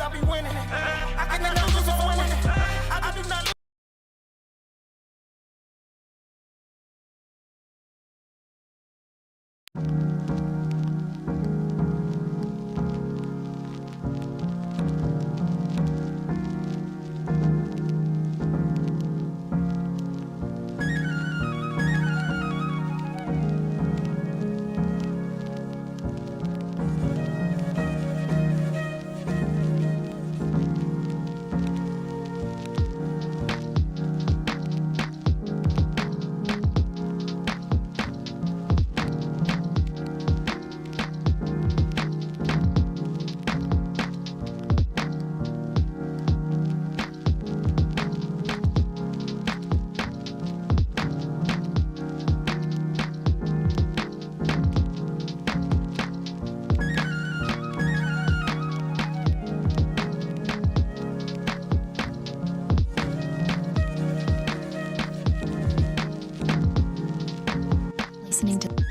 I'll be winning. I cannot lose, I'm winning. I do not lose.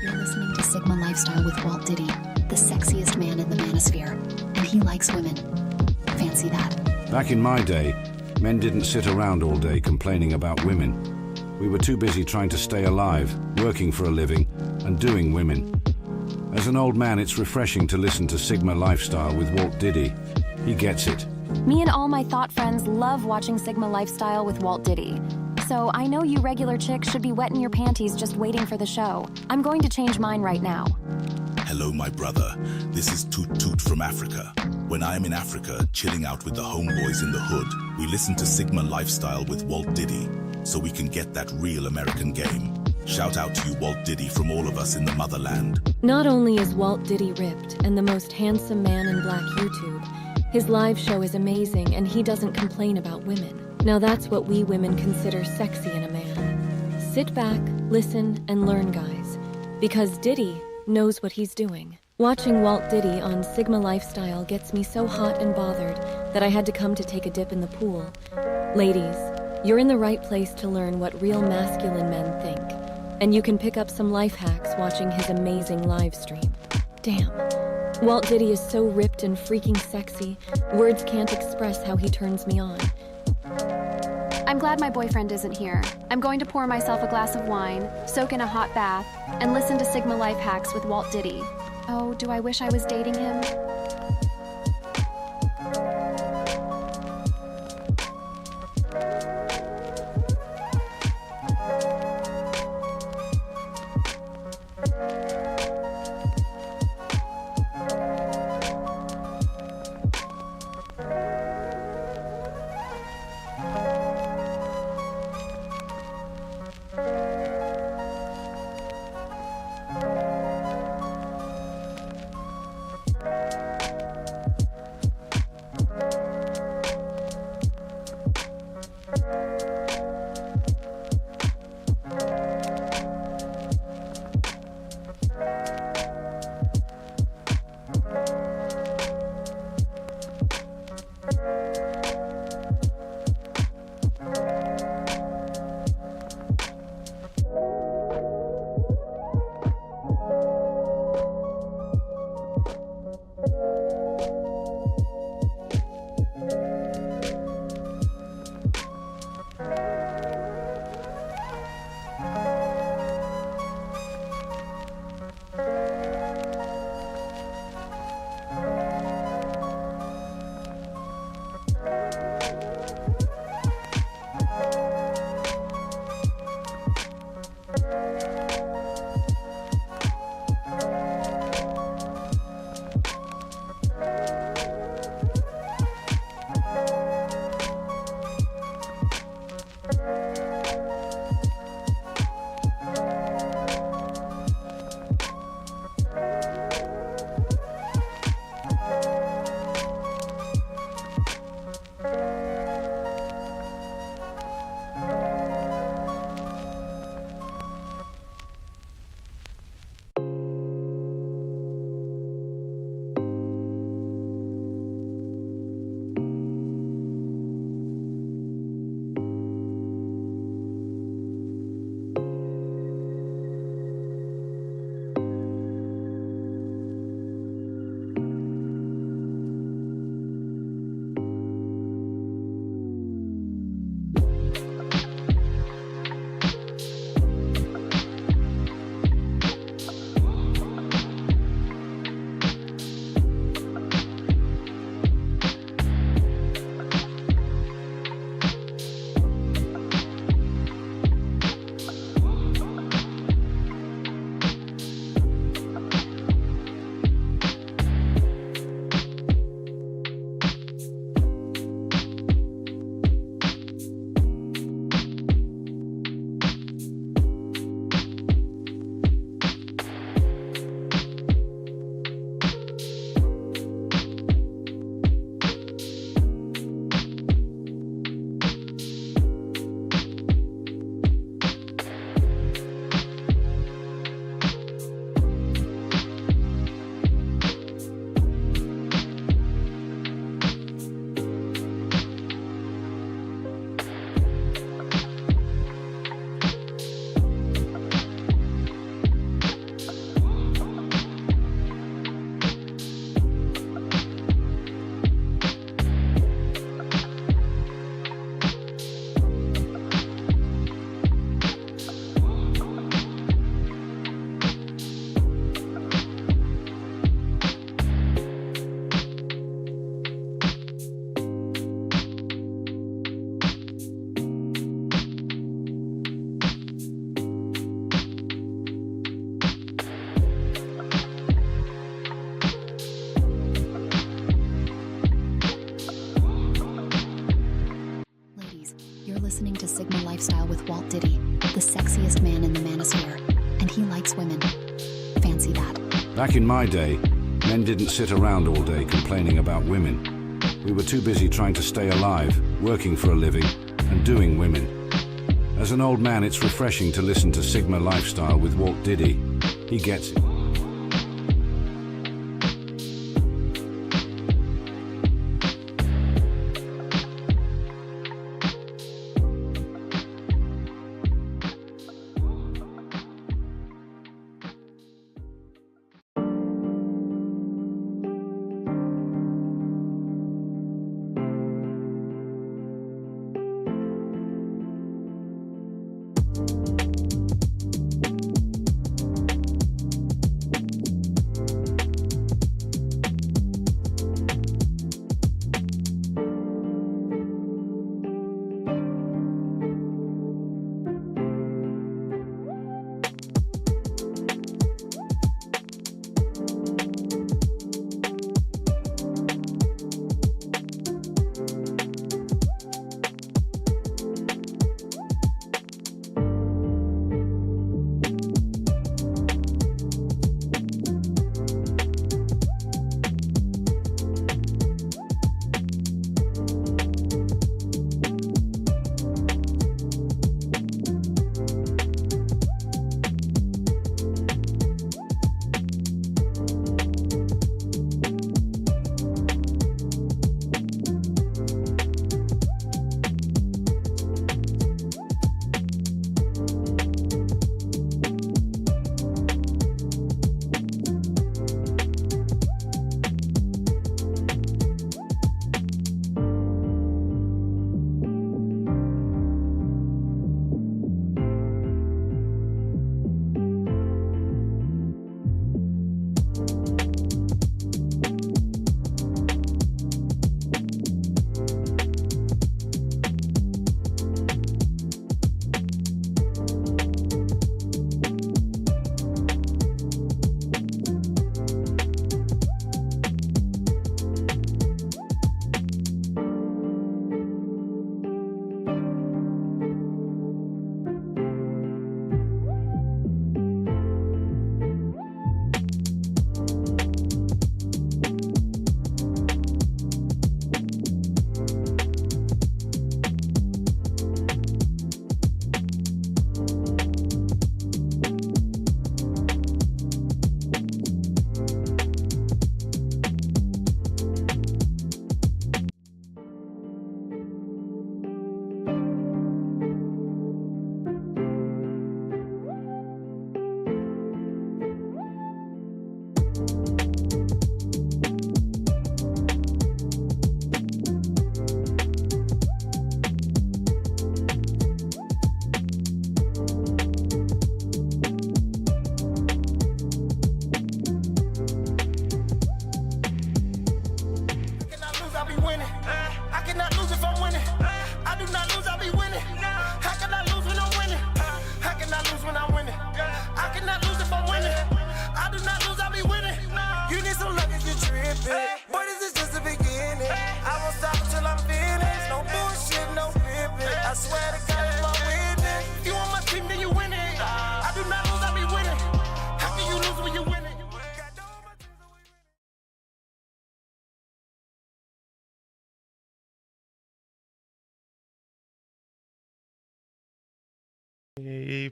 You're listening to Sigma Lifestyle with Walt Diddy, the sexiest man in the manosphere, and he likes women. Fancy that. Back in my day, men didn't sit around all day complaining about women. We were too busy trying to stay alive, working for a living, and doing women. As an old man, it's refreshing to listen to Sigma Lifestyle with Walt Diddy. He gets it. Me and all my thought friends love watching Sigma Lifestyle with Walt Diddy. So I know you regular chicks should be wetting your panties just waiting for the show. I'm going to change mine right now. Hello, my brother. This is Toot Toot from Africa. When I am in Africa, chilling out with the homeboys in the hood, we listen to Sigma Lifestyle with Walt Diddy, so we can get that real American game. Shout out to you, Walt Diddy, from all of us in the motherland. Not only is Walt Diddy ripped and the most handsome man in Black YouTube, his live show is amazing and he doesn't complain about women. Now that's what we women consider sexy in a man. Sit back, listen, and learn, guys, because Diddy knows what he's doing. Watching Walt Diddy on Sigma Lifestyle gets me so hot and bothered that I had to come to take a dip in the pool. Ladies, you're in the right place to learn what real masculine men think, and you can pick up some life hacks watching his amazing live stream. Damn. Walt Diddy is so ripped and freaking sexy, words can't express how he turns me on. I'm glad my boyfriend isn't here. I'm going to pour myself a glass of wine, soak in a hot bath, and listen to Sigma Life Hacks with Walt Diddy. Oh, do I wish I was dating him? You're listening to Sigma Lifestyle with Walt Diddy, the sexiest man in the manosphere, and he likes women. Fancy that. Back in my day, men didn't sit around all day complaining about women. We were too busy trying to stay alive, working for a living, and doing women. As an old man, it's refreshing to listen to Sigma Lifestyle with Walt Diddy. He gets it.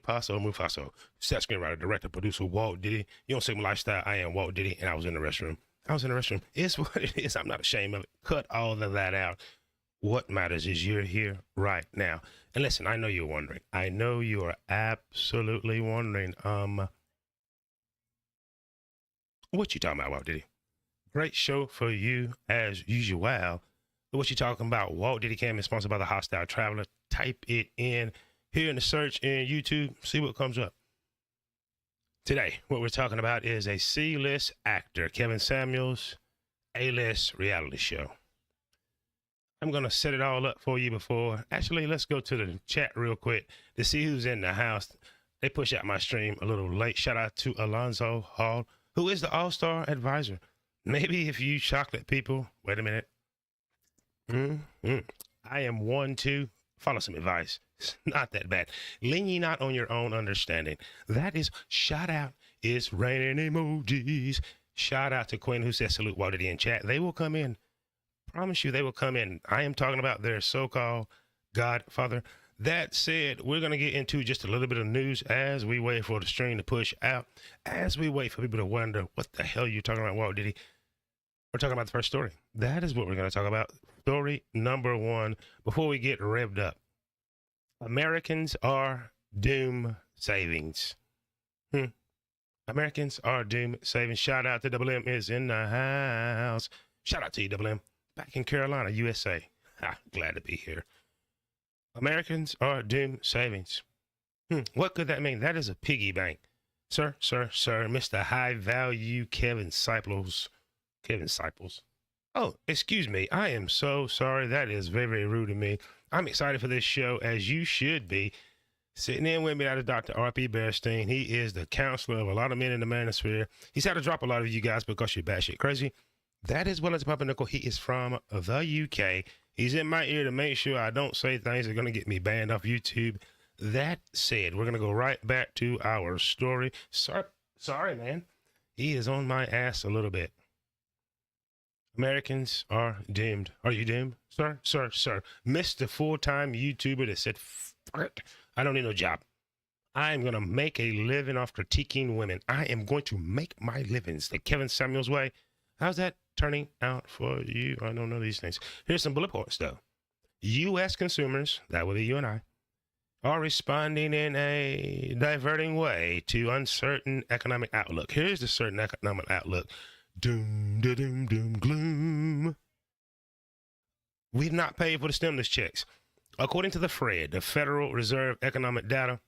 Paso Mufaso, set screenwriter, director, producer, Walt Diddy. You don't Sigma Lifestyle. I am Walt Diddy, and I was in the restroom. It's what it is. I'm not ashamed of it. Cut all of that out. What matters is you're here right now. And listen, I know you're wondering. I know you are absolutely wondering, what you talking about, Walt Diddy? Great show for you as usual. What you talking about? Walt Diddy Cam is sponsored by the Hostile Traveler. Type it in here in the search in YouTube. See what comes up. Today, what we're talking about is a C-list actor, Kevin Samuels, A-list reality show. I'm going to set it all up for you before. Actually, let's go to the chat real quick to see who's in the house. They push out my stream a little late. Shout out to Alonzo Hall, who is the all-star advisor. Maybe if you chocolate people, wait a minute. I am 1-2. Follow some advice. It's not that bad. Lean ye not on your own understanding. That is, shout out is raining emojis. Shout out to Quinn who says salute Walt Diddy in chat. They will come in. Promise you they will come in. I am talking about their so-called Godfather. That said, we're going to get into just a little bit of news as we wait for the stream to push out, as we wait for people to wonder, what the hell are you talking about, Walt Diddy? We're talking about the first story. That is what we're going to talk about. Story number one, before we get revved up. Americans are doom savings. Americans are doom savings. Shout out to Double M is in the house. Shout out to you, Double M. Back in Carolina, USA. Glad to be here. Americans are doom savings. What could that mean? That is a piggy bank. Sir, Mr. High Value Kevin Siples. Oh, excuse me. I am so sorry. That is very, very rude of me. I'm excited for this show, as you should be. Sitting in with me, that is Dr. R.P. Bearstein. He is the counselor of a lot of men in the manosphere. He's had to drop a lot of you guys because you're batshit crazy. That is Willis Pumpernickel. He is from the UK. He's in my ear to make sure I don't say things that are going to get me banned off YouTube. That said, we're going to go right back to our story. Sorry, man. He is on my ass a little bit. Americans are doomed. Are you doomed? Sir. Mr. Full-time YouTuber that said, frick, I don't need no job. I am going to make a living off critiquing women. I am going to make my livings the Kevin Samuels way. How's that turning out for you? I don't know these things. Here's some bullet points, though. U.S. consumers, that would be you and I, are responding in a diverting way to uncertain economic outlook. Here's the certain economic outlook. Doom, doom, doom, gloom. We've not paid for the stimulus checks. According to the Fed, the Federal Reserve Economic Data,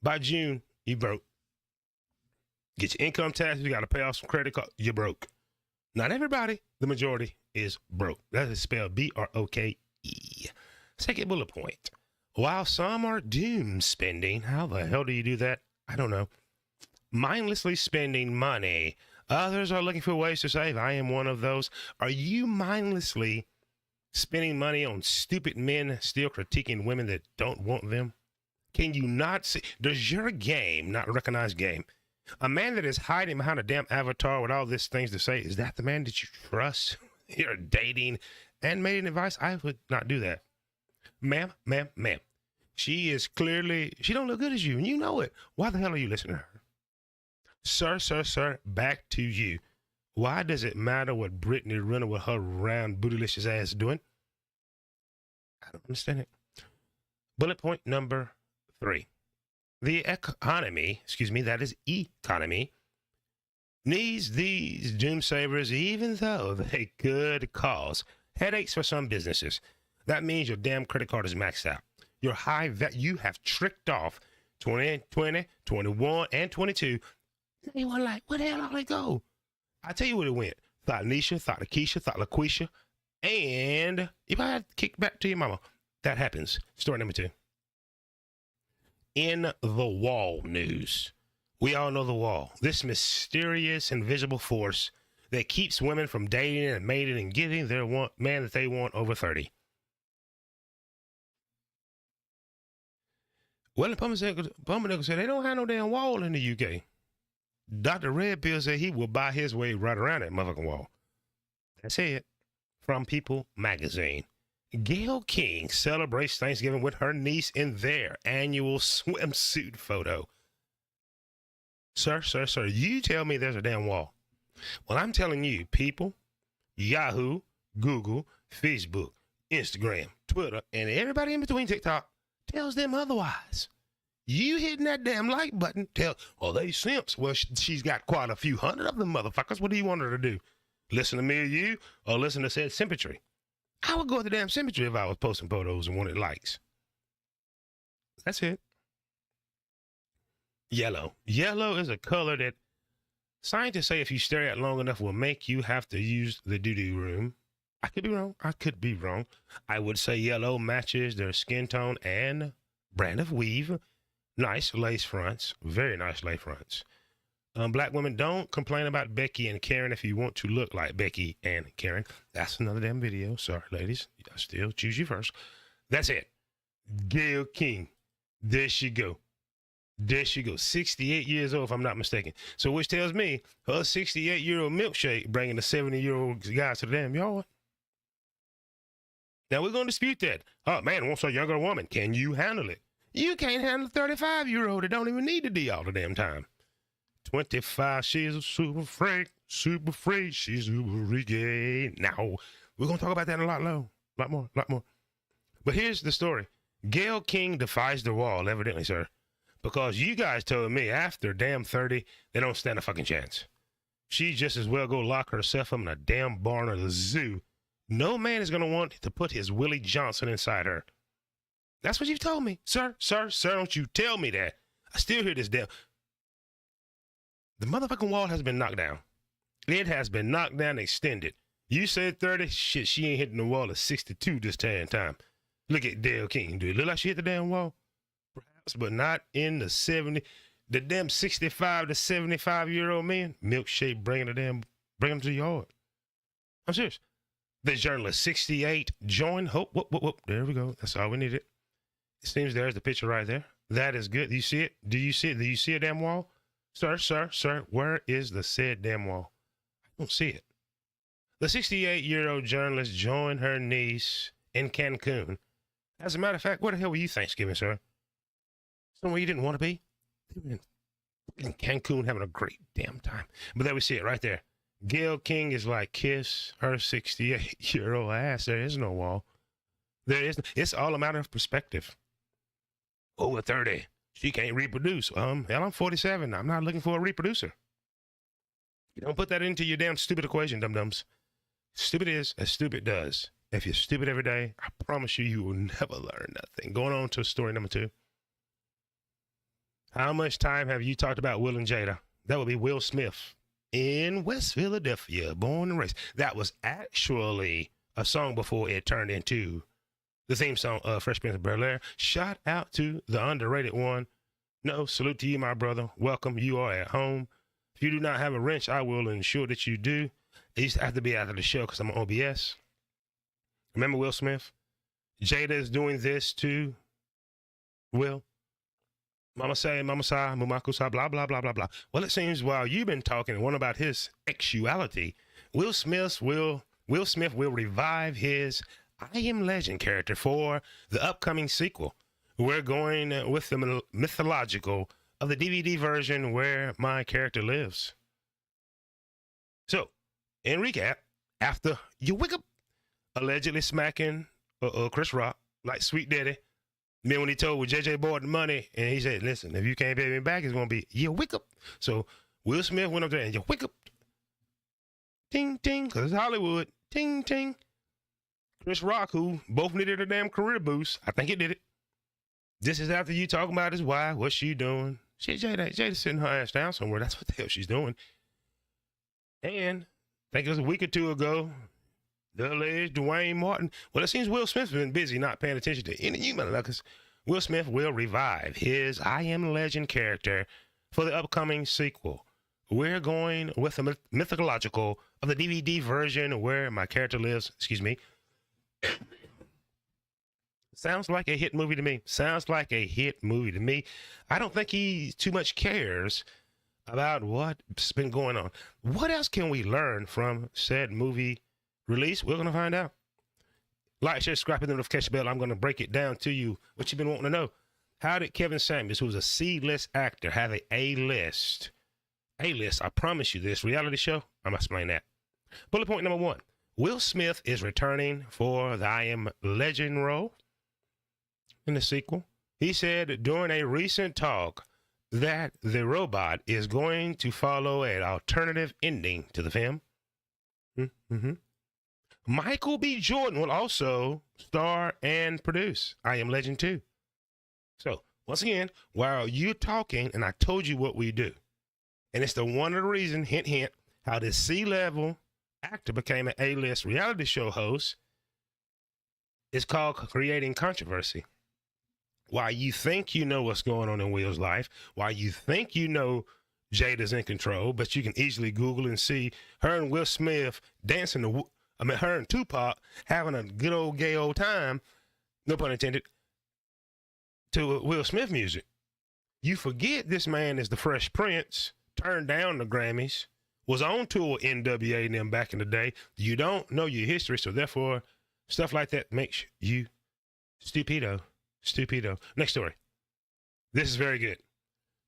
by June, you broke. Get your income tax, you got to pay off some credit card, you're broke. Not everybody, the majority is broke. That is spelled B-R-O-K-E. Second bullet point. While some are doom spending, how the hell do you do that? I don't know. Mindlessly spending money. Others are looking for ways to save. I am one of those. Are you mindlessly spending money on stupid men still critiquing women that don't want them? Can you not see? Does your game not recognize game? A man that is hiding behind a damn avatar with all these things to say, is that the man that you trust? You're dating and mating advice? I would not do that. Ma'am. She is clearly, she don't look good as you, and you know it. Why the hell are you listening to her? Sir, back to you. Why does it matter what Brittany Renner with her round bootylicious ass doing? I don't understand it. Bullet point number 3. The economy, that is economy, needs these doom savers even though they could cause headaches for some businesses. That means your damn credit card is maxed out. Your you have tricked off 2020, 21, and 22. They were like, where the hell did they go? I tell you where it went. Thought Nisha, thought Lakeisha, thought LaQuisha, and if I had to kick back to your mama, that happens. Story number 2. In the wall news, we all know the wall, this mysterious invisible force that keeps women from dating and mating and getting their man that they want over 30. Well, Pumpernickel said they don't have no damn wall in the UK. Dr. Red Pill said he will buy his way right around that motherfucking wall. That's it. From People magazine. Gayle King celebrates Thanksgiving with her niece in their annual swimsuit photo. Sir, you tell me there's a damn wall. Well, I'm telling you, people, Yahoo, Google, Facebook, Instagram, Twitter, and everybody in between TikTok tells them otherwise. You hitting that damn like button, they simps. Well, she's got quite a few hundred of them motherfuckers. What do you want her to do? Listen to me or you, or listen to said Sipnutri? I would go to the damn Sipnutri if I was posting photos and wanted likes. That's it. Yellow. Yellow is a color that scientists say if you stare at it long enough will make you have to use the doo-doo room. I could be wrong. I would say yellow matches their skin tone and brand of weave. Nice lace fronts. Very nice lace fronts. Black women, don't complain about Becky and Karen if you want to look like Becky and Karen. That's another damn video. Sorry, ladies. I still choose you first. That's it. Gayle King. There she go. There she goes. 68 years old, if I'm not mistaken. So which tells me her 68-year-old milkshake bringing a 70-year-old guy to the damn yard. Now we're going to dispute that. Oh, man wants a younger woman. Can you handle it? You can't handle a 35-year-old that don't even need to D all the damn time. 25, she's a super freak. She's super freaky. Now, we're going to talk about that a lot more. But here's the story. Gayle King defies the wall, evidently, sir. Because you guys told me after damn 30, they don't stand a fucking chance. She just as well go lock herself up in a damn barn or the zoo. No man is going to want to put his Willie Johnson inside her. That's what you've told me. Sir, don't you tell me that. I still hear this damn. The motherfucking wall has been knocked down. It has been knocked down, extended. You said 30. Shit, she ain't hitting the wall at 62 this time. Look at Gayle King. Do it look like she hit the damn wall? Perhaps, but not in the 70. The damn 65 to 75-year-old men. Milkshake bringing them to the yard. I'm serious. The journalist, 68, joined Hope. Whoop. There we go. That's all we needed. It seems there's the picture right there. That is good. Do you see it? Do you see a damn wall? Sir, where is the said damn wall? I don't see it. The 68-year-old journalist joined her niece in Cancun. As a matter of fact, where the hell were you Thanksgiving, sir? Somewhere you didn't want to be? They were in Cancun having a great damn time. But there we see it right there. Gayle King is like, kiss her 68-year-old ass. There is no wall. It's all a matter of perspective. Over 30. She can't reproduce. Hell, I'm 47. I'm not looking for a reproducer. You don't put that into your damn stupid equation, dum-dums. Stupid is as stupid does. If you're stupid every day, I promise you will never learn nothing. Going on to story number 2. How much time have you talked about Will and Jada? That would be Will Smith in West Philadelphia, born and raised. That was actually a song before it turned into the theme song of Fresh Prince of Bel-Air. Shout out to the underrated one. No, salute to you, my brother. Welcome. You are at home. If you do not have a wrench, I will ensure that you do. It used to have to be after the show because I'm on OBS. Remember Will Smith? Jada is doing this to Will. Mama say, mama sa, mumaku sa, blah, blah, blah, blah, blah. Well, it seems while you've been talking one about his sexuality, Will Smith will revive his I Am Legend character for the upcoming sequel. We're going with the mythological of the DVD version where my character lives. So, in recap, after you wake up allegedly smacking Chris Rock like Sweet Daddy, then when he told JJ Boyd the money, and he said, listen, if you can't pay me back, it's going to be, you wake up. So Will Smith went up there and you wake up. Ting, ting, because it's Hollywood. Ting, ting. Chris Rock, who both needed a damn career boost. I think it did it. This is after you talking about his wife. What's she doing? Jada's sitting her ass down somewhere. That's what the hell she's doing. And I think it was a week or two ago, the alleged Dwayne Martin. Well, it seems Will Smith's been busy not paying attention to any of you motherfuckers. Will Smith will revive his I Am Legend character for the upcoming sequel. We're going with the mythological of the DVD version where my character lives. Excuse me. Sounds like a hit movie to me. I don't think he too much cares about what's been going on. What else can we learn from said movie release? We're going to find out. Like, share, subscribe, hit the notification bell. I'm going to break it down to you, what you've been wanting to know. How did Kevin Samuels, who was a C-list actor, have an A-list? A-list, I promise you this reality show, I'm going to explain that. Bullet point number 1. Will Smith is returning for the I Am Legend role in the sequel. He said during a recent talk that the robot is going to follow an alternative ending to the film. Michael B. Jordan will also star and produce I Am Legend 2. So, once again, while you're talking, and I told you what we do, and it's the one of the reason, hint, hint, how this C-level actor became an A-list reality show host, is called creating controversy. While you think you know what's going on in Will's life, while you think you know Jada's in control, but you can easily Google and see her and Will Smith dancing her and Tupac having a good old gay old time, no pun intended, to Will Smith music. You forget this man is the Fresh Prince, turned down the Grammys, was on tour with NWA and them back in the day. You don't know your history, so therefore stuff like that makes you stupido. Next story. This is very good.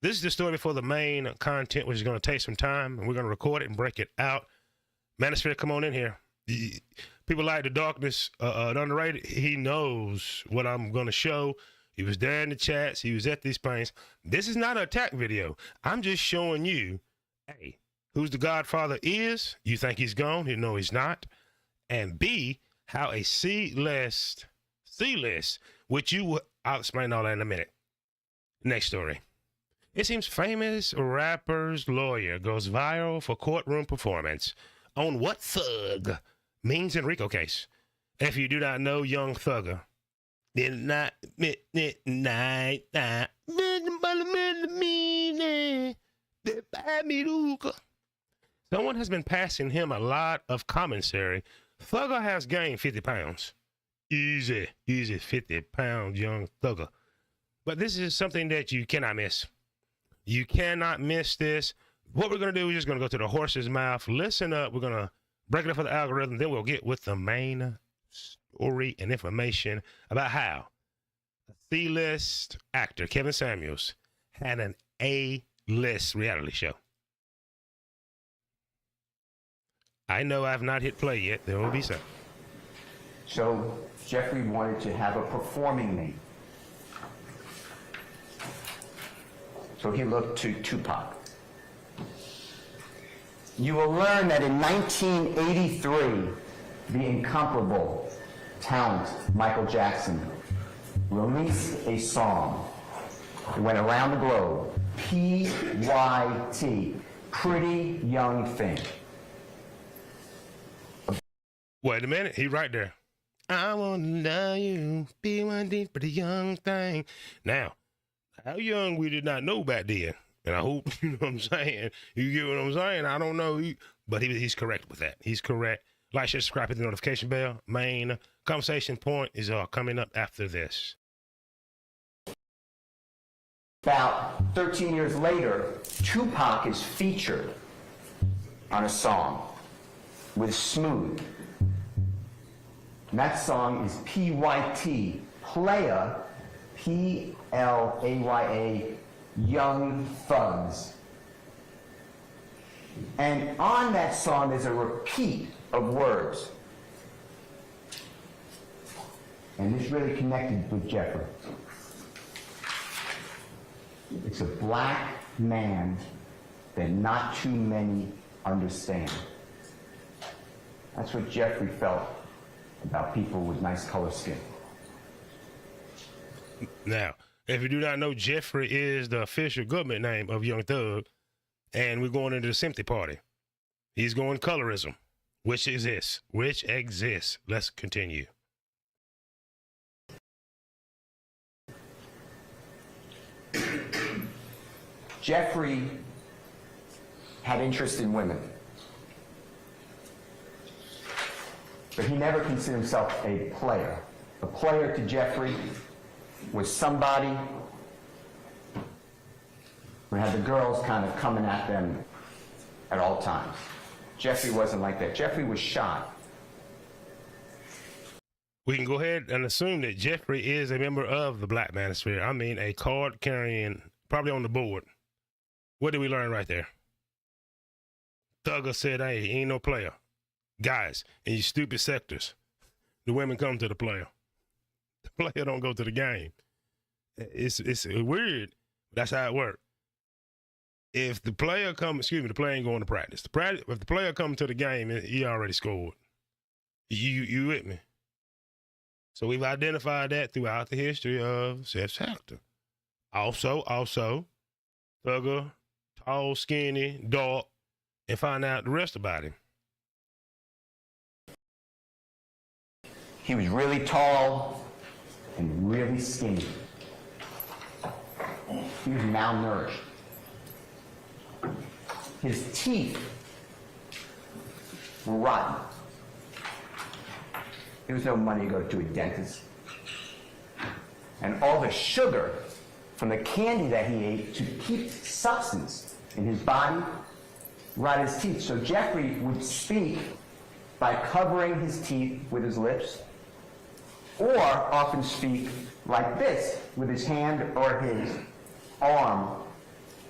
This is the story before the main content, which is going to take some time, and we're going to record it and break it out. Manosphere, come on in here. People like the darkness, underrated. He knows what I'm going to show. He was there in the chats. He was at these pains. This is not an attack video. I'm just showing you, A, who's the Godfather is. You think he's gone. You know he's not. And B, how a C-list, which I'll explain all that in a minute. Next story. It seems famous rapper's lawyer goes viral for courtroom performance on what thug means in RICO case. If you do not know Young Thugger, someone has been passing him a lot of commentary. Thugger has gained 50 pounds. Easy 50 pounds, Young Thugger. But this is something that you cannot miss. You cannot miss this. What we're going to do is just going to go to the horse's mouth. Listen up. We're going to break it up for the algorithm. Then we'll get with the main story and information about how a C-list actor, Kevin Samuels, had an A-list reality show. I know I've not hit play yet. There will be some. So Jeffrey wanted to have a performing name. So he looked to Tupac. You will learn that in 1983, the incomparable talent Michael Jackson released a song. It went around the globe. P.Y.T. Pretty Young Thing. Wait a minute. He right there. I want to love you. P.Y.T. Pretty Young Thing. Now, how young we did not know back then. And I hope, you know what I'm saying. You get what I'm saying? I don't know. But he's correct with that. He's correct. Like, share, subscribe, hit the notification bell. Main conversation point is coming up after this. About 13 years later, Tupac is featured on a song with Smooth. And that song is P.Y.T. Playa, P-L-A-Y-A, Young Thugs. And on that song, there's a repeat of words. And this really connected with Jeffrey. It's a black man that not too many understand. That's what Jeffrey felt about people with nice color skin. Now, if you do not know, Jeffrey is the official government name of Young Thug, and we're going into the sympathy party. He's going colorism, which exists. Let's continue. Jeffrey had interest in women, but he never considered himself a player. A player to Jeffrey was somebody who had the girls kind of coming at them at all times. Jeffrey wasn't like that. Jeffrey was shy. We can go ahead and assume that Jeffrey is a member of the Black Manosphere. I mean, a card carrying, probably on the board. What did we learn right there? Thugger said, hey, he ain't no player. Guys, in you stupid sectors, the women come to the player. The player don't go to the game. It's weird. That's how it works. If the player the player ain't going to practice. If the player come to the game, he already scored. You with me? So we've identified that throughout the history of said sector. Also, Thugger, tall, skinny, dark, and find out the rest about him. He was really tall and really skinny. He was malnourished. His teeth were rotten. There was no money to go to a dentist. and all the sugar from the candy that he ate to keep substance in his body rot his teeth. So Jeffrey would speak by covering his teeth with his lips, or often speak like this with his hand or his arm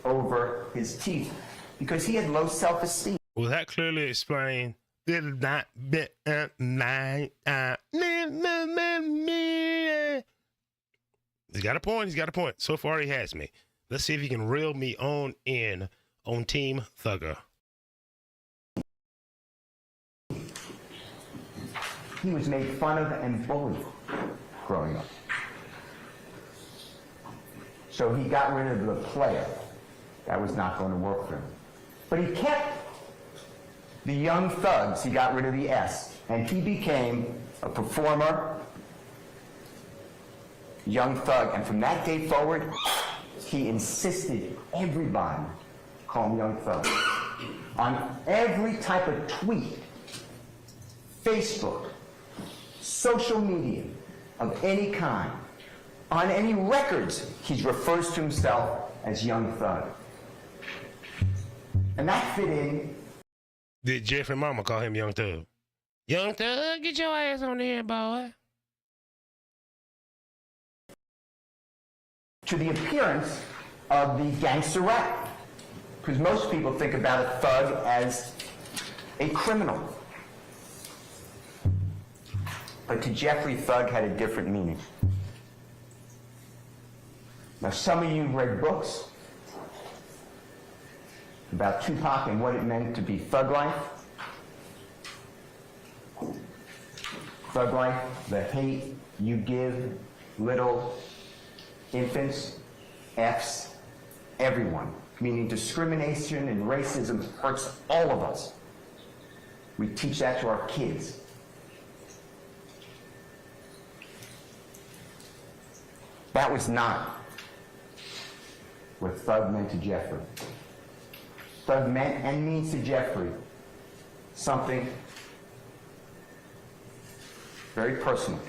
over his teeth, because he had low self-esteem. Well, that clearly explains. He's got a point. He's got a point. So far, he has me. Let's see if he can reel me on in on Team Thugger. He was made fun of and bullied growing up. So he got rid of the player. That was not going to work for him. But he kept the young thugs. He got rid of the S. And he became a performer, young thug. And from that day forward, he insisted everybody call him Young Thug. On every type of tweet, Facebook, social media of any kind, on any records, he refers to himself as Young Thug. And that fit in. Did Jeffrey Mama call him Young Thug? Young Thug, get your ass on here, boy. To the appearance of the gangster rap. Because most people think about a thug as a criminal. But to Jeffrey, thug had a different meaning. Now, some of you read books about Tupac and what it meant to be thug life. Thug life, the hate you give little infants, Fs, everyone. Meaning discrimination and racism hurts all of us. We teach that to our kids. That was not what thug meant to Jeffrey. Thug meant and means to Jeffrey something very personal.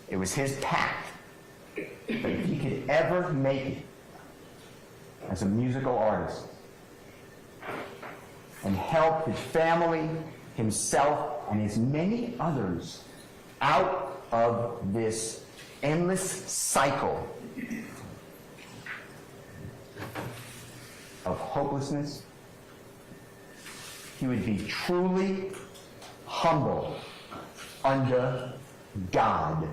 It was his pact that if he could ever make it as a musical artist and help his family, himself, and as many others out of this endless cycle of hopelessness, he would be truly humble under God.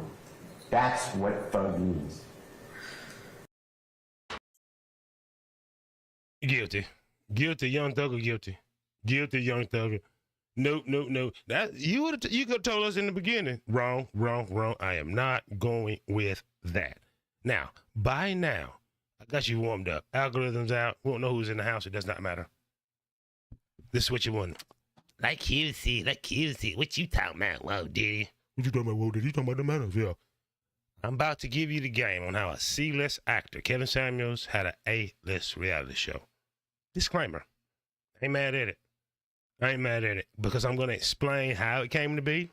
That's what thug means. Guilty. Guilty, Young Thugger, guilty. Guilty, Young Thugger. No. That you could have told us in the beginning. Wrong. I am not going with that. Now, by now, I got you warmed up. Algorithms out. We won't know who's in the house. It does not matter. This is what you want. Like QC. What you talking about, Walt Diddy? What you talking about, Walt Diddy? You talking about the manosphere? I'm about to give you the game on how a C-list actor, Kevin Samuels, had an A-list reality show. Disclaimer. I ain't mad at it because I'm going to explain how it came to be,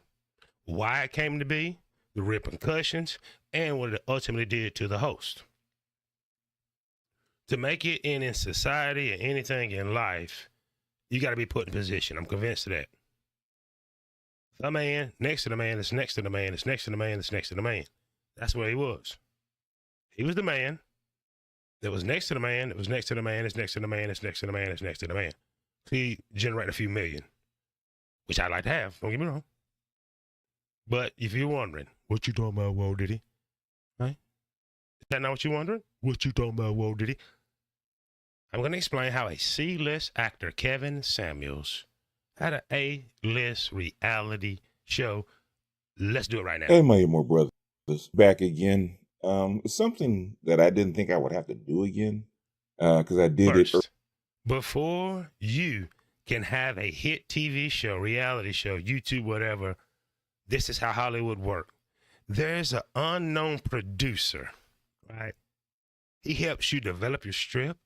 why it came to be, the repercussions, and what it ultimately did to the host. To make it in society or anything in life, you got to be put in position. I'm convinced of that. The man next to the man that's next to the man that's next to the man that's next to the man. That's where he was. He was the man that was next to the man that was next to the man that's next to the man that's next to the man that's next to the man. He generated a few million, which I'd like to have. Don't get me wrong. But if you're wondering, what you talking about, Walt Diddy? Right? Is that not what you're wondering? What you talking about, Walt Diddy? I'm going to explain how a C-list actor, Kevin Samuels, had an A-list reality show. Let's do it right now. Hey, my more brothers, back again. It's something that I didn't think I would have to do again because I did First, it. Before you can have a hit TV show, reality show, YouTube, whatever, this is how Hollywood works. There's an unknown producer, right? He helps you develop your strip.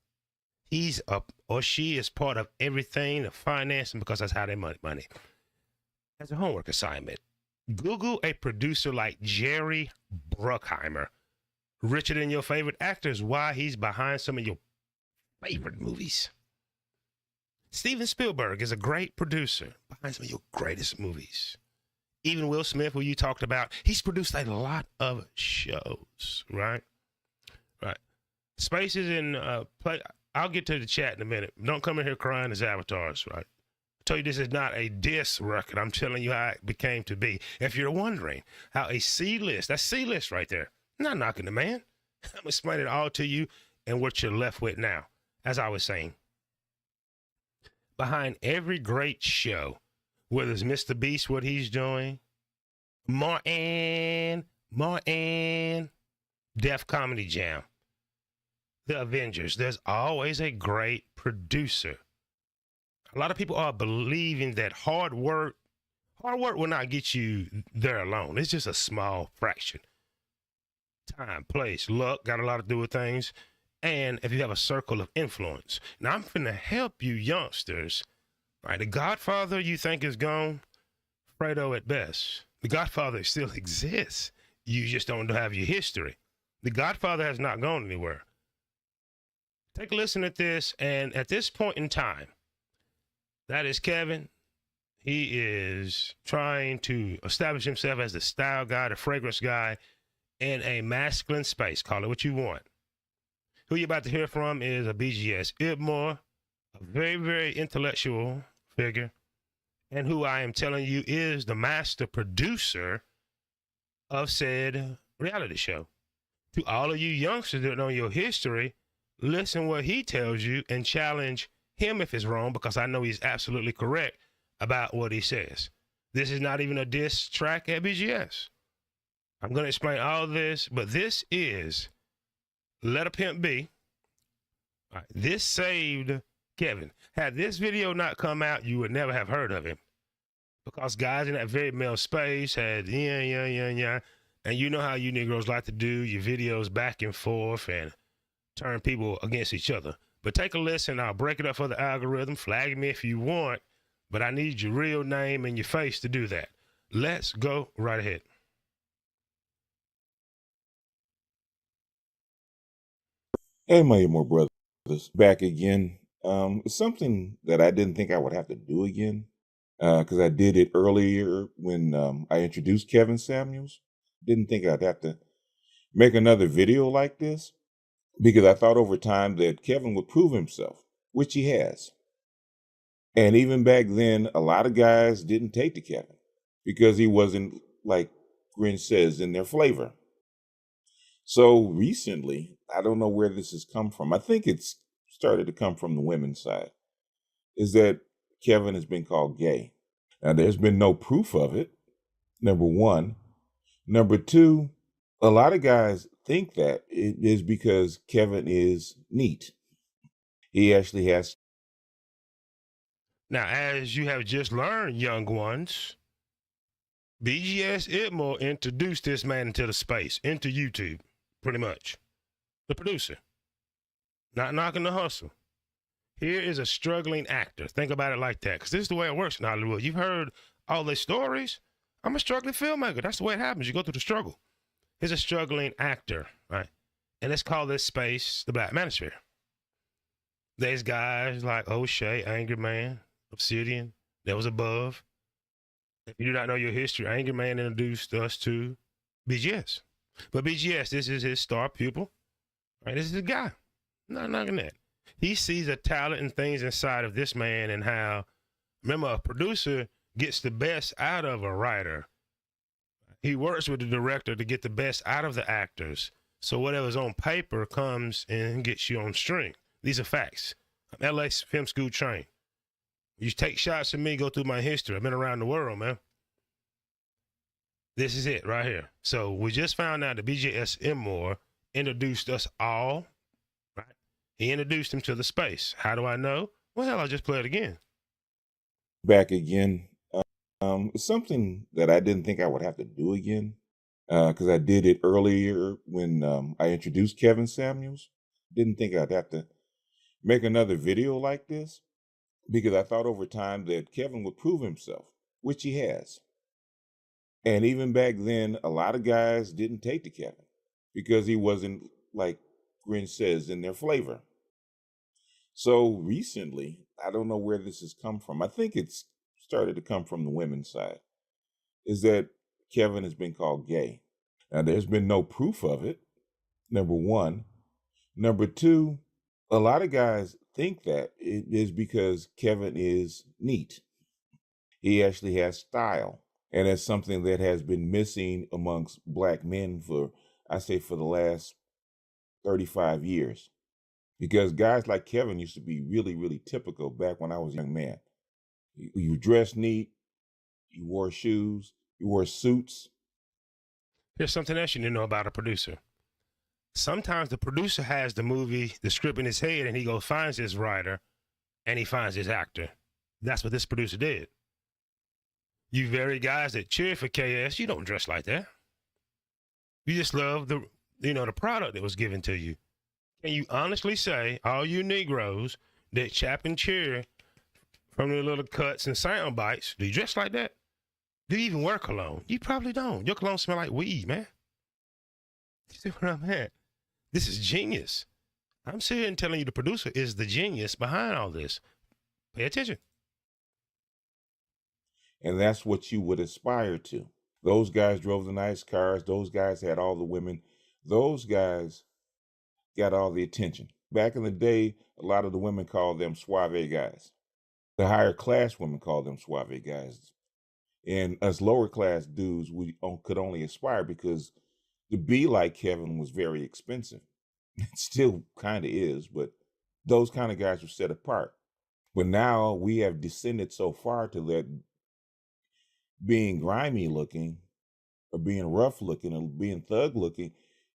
He's up or she is part of everything, the financing, because that's how they make money. As a homework assignment, Google a producer like Jerry Bruckheimer. Richer than your favorite actors. Why? He's behind some of your favorite movies. Steven Spielberg is a great producer behind some of your greatest movies. Even Will Smith, who you talked about, he's produced a lot of shows, right? Right. Space is in play. I'll get to the chat in a minute. Don't come in here crying as avatars, right? I tell you, this is not a diss record. I'm telling you how it became to be. If you're wondering how a C-list, that's C-list right there. I'm not knocking the man. I'm explaining it all to you and what you're left with now. As I was saying, behind every great show, whether it's Mr. Beast, what he's doing, Martin, Def Comedy Jam, The Avengers, there's always a great producer. A lot of people are believing that hard work will not get you there alone. It's just a small fraction. Time, place, luck got a lot to do with things. And if you have a circle of influence. Now, I'm finna help you youngsters. Right, the Godfather you think is gone, Fredo at best. The Godfather still exists. You just don't have your history. The Godfather has not gone anywhere. Take a listen at this, and at this point in time, that is Kevin. He is trying to establish himself as the style guy, the fragrance guy, in a masculine space. Call it what you want. Who you're about to hear from is a BGS Ibmore, a very, very intellectual figure, and who I am telling you is the master producer of said reality show. To all of you youngsters that know your history, listen what he tells you and challenge him if it's wrong, because I know he's absolutely correct about what he says. This is not even a diss track at BGS. I'm going to explain all this, but this is Let a Pimp Be. All right, this saved Kevin. Had this video not come out, you would never have heard of him, because guys in that very male space had yeah. And you know how you Negroes like to do your videos back and forth and turn people against each other. But take a listen. I'll break it up for the algorithm. Flag me if you want, but I need your real name and your face to do that. Let's go right ahead. Hey, my more brothers, back again. It's something that I didn't think I would have to do again, because I did it earlier when I introduced Kevin Samuels. Didn't think I'd have to make another video like this, because I thought over time that Kevin would prove himself, which he has. And even back then, a lot of guys didn't take to Kevin because he wasn't, like Grinch says, in their flavor. So recently, I don't know where this has come from. I think it's started to come from the women's side, is that Kevin has been called gay. Now, there's been no proof of it, number one. Number two, a lot of guys think that it is because Kevin is neat. He actually has. Now, as you have just learned, young ones, BGS Itmore introduced this man into the space, into YouTube, pretty much. The producer. Not knocking the hustle. Here is a struggling actor. Think about it like that, because this is the way it works in Hollywood. You've heard all these stories. I'm a struggling filmmaker. That's the way it happens. You go through the struggle. Here's a struggling actor, right? And let's call this space the Black Manosphere. There's guys like O'Shea, Angry Man, Obsidian, that was above. If you do not know your history, Angry Man introduced us to BGS. But BGS, this is his star pupil, right? This is the guy. Not knocking that. He sees a talent and things inside of this man, and how, remember, a producer gets the best out of a writer. He works with the director to get the best out of the actors. So whatever's on paper comes and gets you on string. These are facts. I'm LA Film School trained. You take shots at me, go through my history. I've been around the world, man. This is it right here. So we just found out that BJS Immore introduced us all, right? He introduced him to the space. How do I know? Well, hell, I'll just play it again. Back again. It's something that I didn't think I would have to do again, because I did it earlier when I introduced Kevin Samuels. Didn't think I'd have to make another video like this, because I thought over time that Kevin would prove himself, which he has. And even back then, a lot of guys didn't take to Kevin because he wasn't, like Grinch says, in their flavor. So recently, I don't know where this has come from. I think it's started to come from the women's side, is that Kevin has been called gay. Now, there's been no proof of it, number one. Number two, a lot of guys think that it is because Kevin is neat. He actually has style. And that's something that has been missing amongst black men for the last 35 years. Because guys like Kevin used to be really, really typical back when I was a young man. You dressed neat, you wore shoes, you wore suits. Here's something else you need to know about a producer. Sometimes the producer has the script in his head, and he goes finds his writer and he finds his actor. That's what this producer did. You very guys that cheer for KS, you don't dress like that. You just love the product that was given to you. Can you honestly say all you Negroes that chap and cheer from the little cuts and sound bites, do you dress like that? Do you even wear cologne? You probably don't. Your cologne smell like weed, man. You see where I'm at? This is genius. I'm sitting here and telling you the producer is the genius behind all this. Pay attention. And that's what you would aspire to. Those guys drove the nice cars. Those guys had all the women. Those guys got all the attention. Back in the day, a lot of the women called them suave guys. The higher class women called them suave guys. And us lower class dudes, we could only aspire because to be like Kevin was very expensive. It still kind of is, but those kind of guys were set apart. But now we have descended so far to that being grimy looking or being rough looking or being thug looking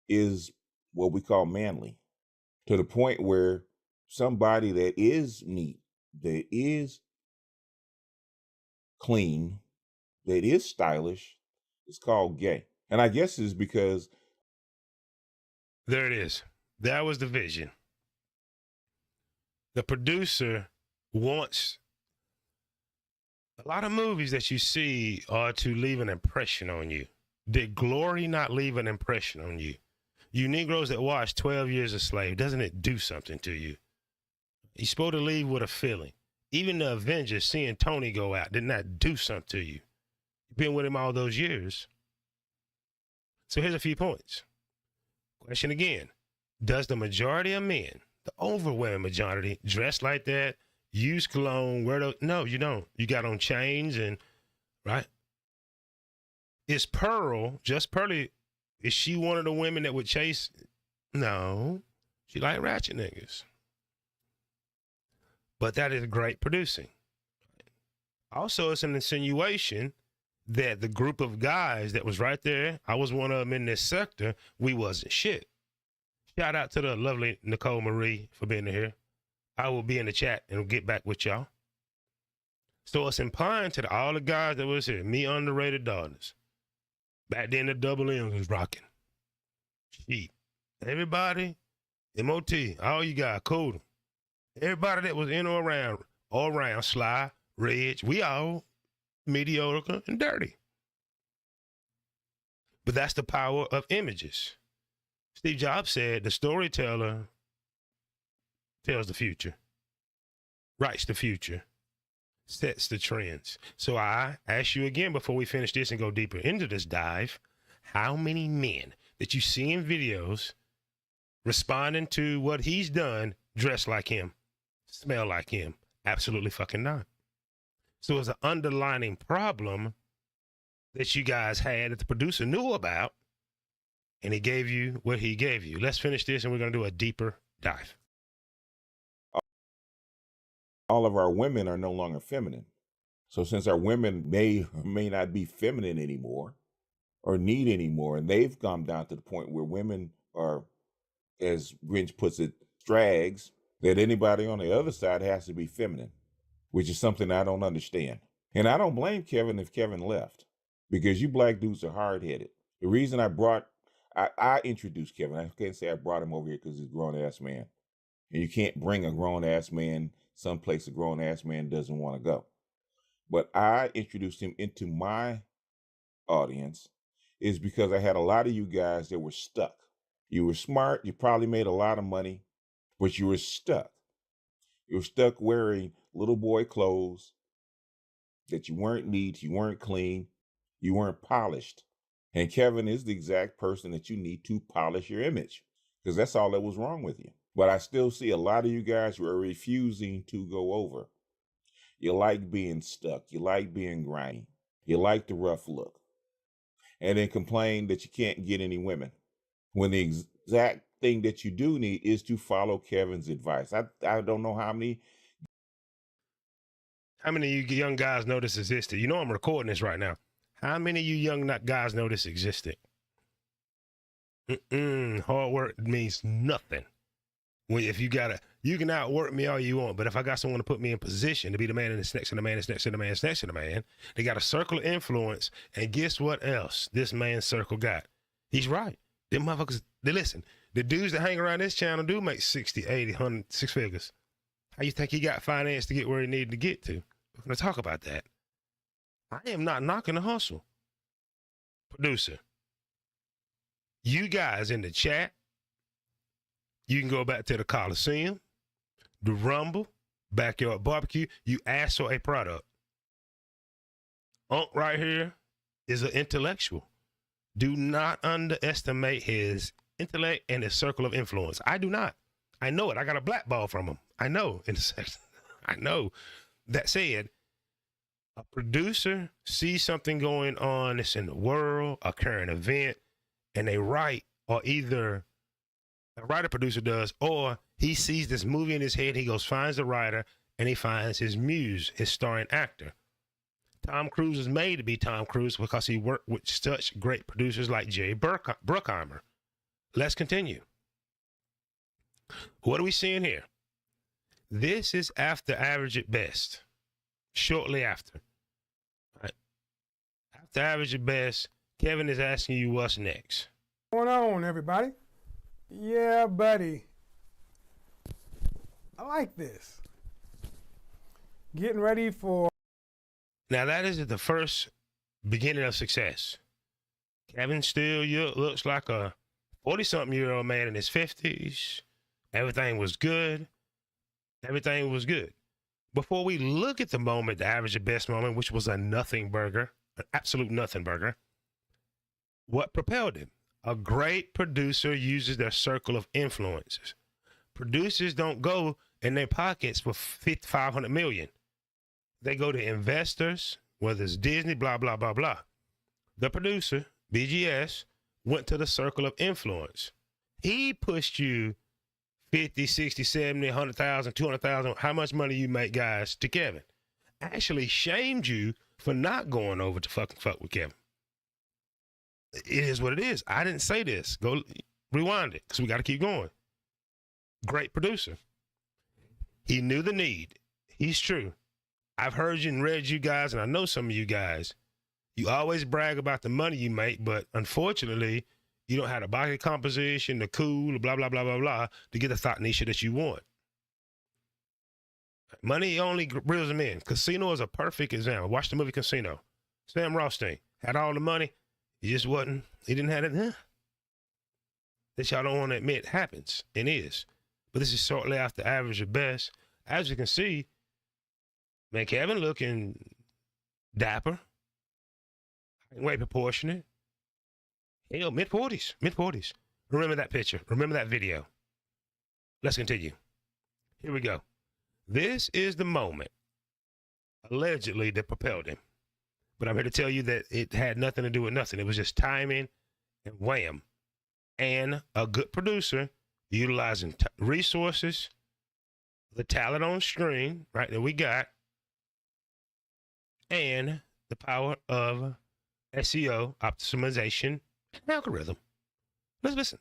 is what we call manly, to the point where somebody that is neat, that is clean, that is stylish is called gay. And I guess it's because there it is. That was the vision. The producer wants a lot of movies that you see are to leave an impression on you. Did Glory not leave an impression on you? You Negroes that watch 12 Years a Slave, doesn't it do something to you? You're supposed to leave with a feeling. Even the Avengers, seeing Tony go out, did not do something to you. You've been with him all those years. So here's a few points. Question again. Does the majority of men, the overwhelming majority, dress like that, use cologne, wear those? No, you don't. You got on chains and, right? Is Pearl, just Pearly, is she one of the women that would chase? No. She like ratchet niggas. But that is great producing. Also, it's an insinuation that the group of guys that was right there, I was one of them in this sector, we wasn't shit. Shout out to the lovely Nicole Marie for being here. I will be in the chat and we'll get back with y'all. So it's implying to all the guys that was here, me underrated daughters. Back then the double M's was rocking. Shit. Everybody, MOT, all you guys, cool. Everybody that was in or around, Sly, Reg, we all mediocre and dirty. But that's the power of images. Steve Jobs said the storyteller tells the future, writes the future, sets the trends. So I ask you again before we finish this and go deeper into this dive, how many men that you see in videos responding to what he's done dress like him, smell like him? Absolutely fucking not. So it's an underlining problem that you guys had that the producer knew about, and he gave you what he gave you. Let's finish this, and we're going to do a deeper dive. all of our women are no longer feminine. So since our women may or may not be feminine anymore or need anymore, and they've come down to the point where women are, as Grinch puts it, drags, that anybody on the other side has to be feminine, which is something I don't understand. And I don't blame Kevin if Kevin left, because you black dudes are hard-headed. The reason I introduced Kevin, I can't say I brought him over here because he's a grown-ass man. And you can't bring a grown-ass man someplace a grown-ass man doesn't want to go. But I introduced him into my audience is because I had a lot of you guys that were stuck. You were smart, you probably made a lot of money, but you were stuck. You were stuck wearing little boy clothes that you weren't neat, you weren't clean, you weren't polished. And Kevin is the exact person that you need to polish your image, because that's all that was wrong with you. But I still see a lot of you guys who are refusing to go over. You like being stuck. You like being grimy. You like the rough look. And then complain that you can't get any women, when the exact thing that you do need is to follow Kevin's advice. I don't know how many of you young guys know this existed? You know I'm recording this right now. How many of you young guys know this existed? Hard work means nothing. If you can outwork me all you want, but if I got someone to put me in position to be the man that's next to the man that's next to the man that's next to the man, they got a circle of influence, and guess what else this man's circle got? He's right. Them motherfuckers, they listen. The dudes that hang around this channel do make 60, 80, 100, 6 figures. How you think he got finance to get where he needed to get to? We're going to talk about that. I am not knocking the hustle. Producer, you guys in the chat, you can go back to the Coliseum, the Rumble, Backyard Barbecue. You ask for a product. Unc right here is an intellectual. Do not underestimate his intellect and his circle of influence. I do not. I know it. I got a black ball from him. I know. I know. That said, a producer sees something going on that's in the world, a current event, and they write, or either a writer producer does, or he sees this movie in his head, he goes, finds the writer, and he finds his muse, his starring actor. Tom Cruise is made to be Tom Cruise because he worked with such great producers like Jerry Bruckheimer. Let's continue. What are we seeing here? This is after average at best. Shortly after. Right. After average at best, Kevin is asking you what's next. What's going on, everybody? Yeah, buddy. I like this. Getting ready for... Now, that is the first beginning of success. Kevin still looks like a 40-something-year-old man in his 50s. Everything was good. Everything was good. Before we look at the moment, the average at best moment, which was a nothing burger, an absolute nothing burger, what propelled him? A great producer uses their circle of influences. Producers don't go in their pockets for 500 million. They go to investors, whether it's Disney, blah, blah, blah, blah. The producer, BGS, went to the circle of influence. He pushed you 50, 60, 70, 100,000, 200,000, how much money you make, guys, to Kevin. Actually shamed you for not going over to fuck with Kevin. It is what it is. I didn't say this. Go rewind it, because we got to keep going. Great producer. He knew the need. He's true. I've heard you and read you guys, and I know some of you guys. You always brag about the money you make, but unfortunately, you don't have the body composition, the cool, blah, blah, blah, blah, blah, to get the thought niche that you want. Money only reels them in. Casino is a perfect example. Watch the movie Casino. Sam Rothstein had all the money. He just wasn't, he didn't have it. That y'all don't want to admit happens, and is. But this is shortly after average at best. As you can see, man, Kevin looking dapper, weight proportionate. Hell, mid-40s. Remember that picture. Remember that video. Let's continue. Here we go. This is the moment, allegedly, that propelled him. But I'm here to tell you that it had nothing to do with nothing. It was just timing and wham. And a good producer utilizing resources, the talent on stream, right, that we got, and the power of SEO, optimization, and algorithm. Let's listen.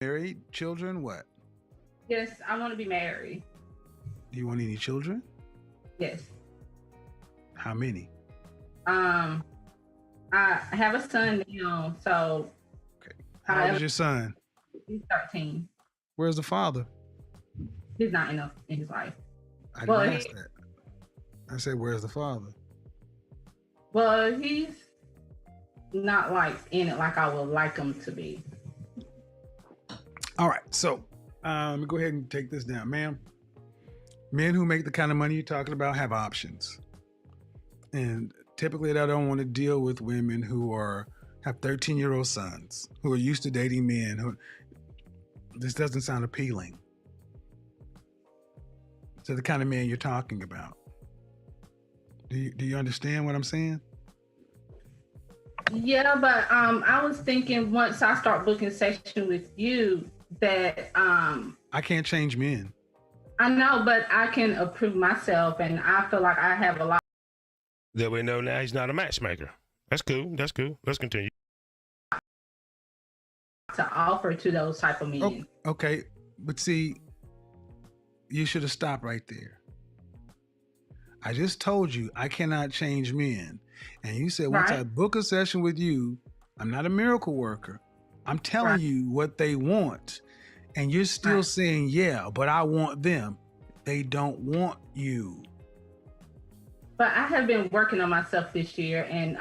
Married, children, what? Yes, I want to be married. Do you want any children? Yes. How many? I have a son now, so. Okay. How old is your son? He's 13. Where's the father? He's not enough in his life. I didn't ask that. I said, where's the father? Well, he's not like in it like I would like him to be. All right, so let me go ahead and take this down, ma'am. Men who make the kind of money you're talking about have options, and typically they don't want to deal with women who have 13-year-old sons who are used to dating men. Who this doesn't sound appealing to the kind of man you're talking about. Do you understand what I'm saying? Yeah, but I was thinking once I start booking session with you that I can't change men. I know, but I can approve myself, and I feel like I have a lot That we know now he's not a matchmaker. That's cool. That's cool. Let's continue. to offer to those type of men. Okay, but see, you should have stopped right there. I just told you I cannot change men. And you said, once I book a session with you, I'm not a miracle worker. I'm telling you what they want. And you're still saying, yeah, but I want them. They don't want you. But I have been working on myself this year and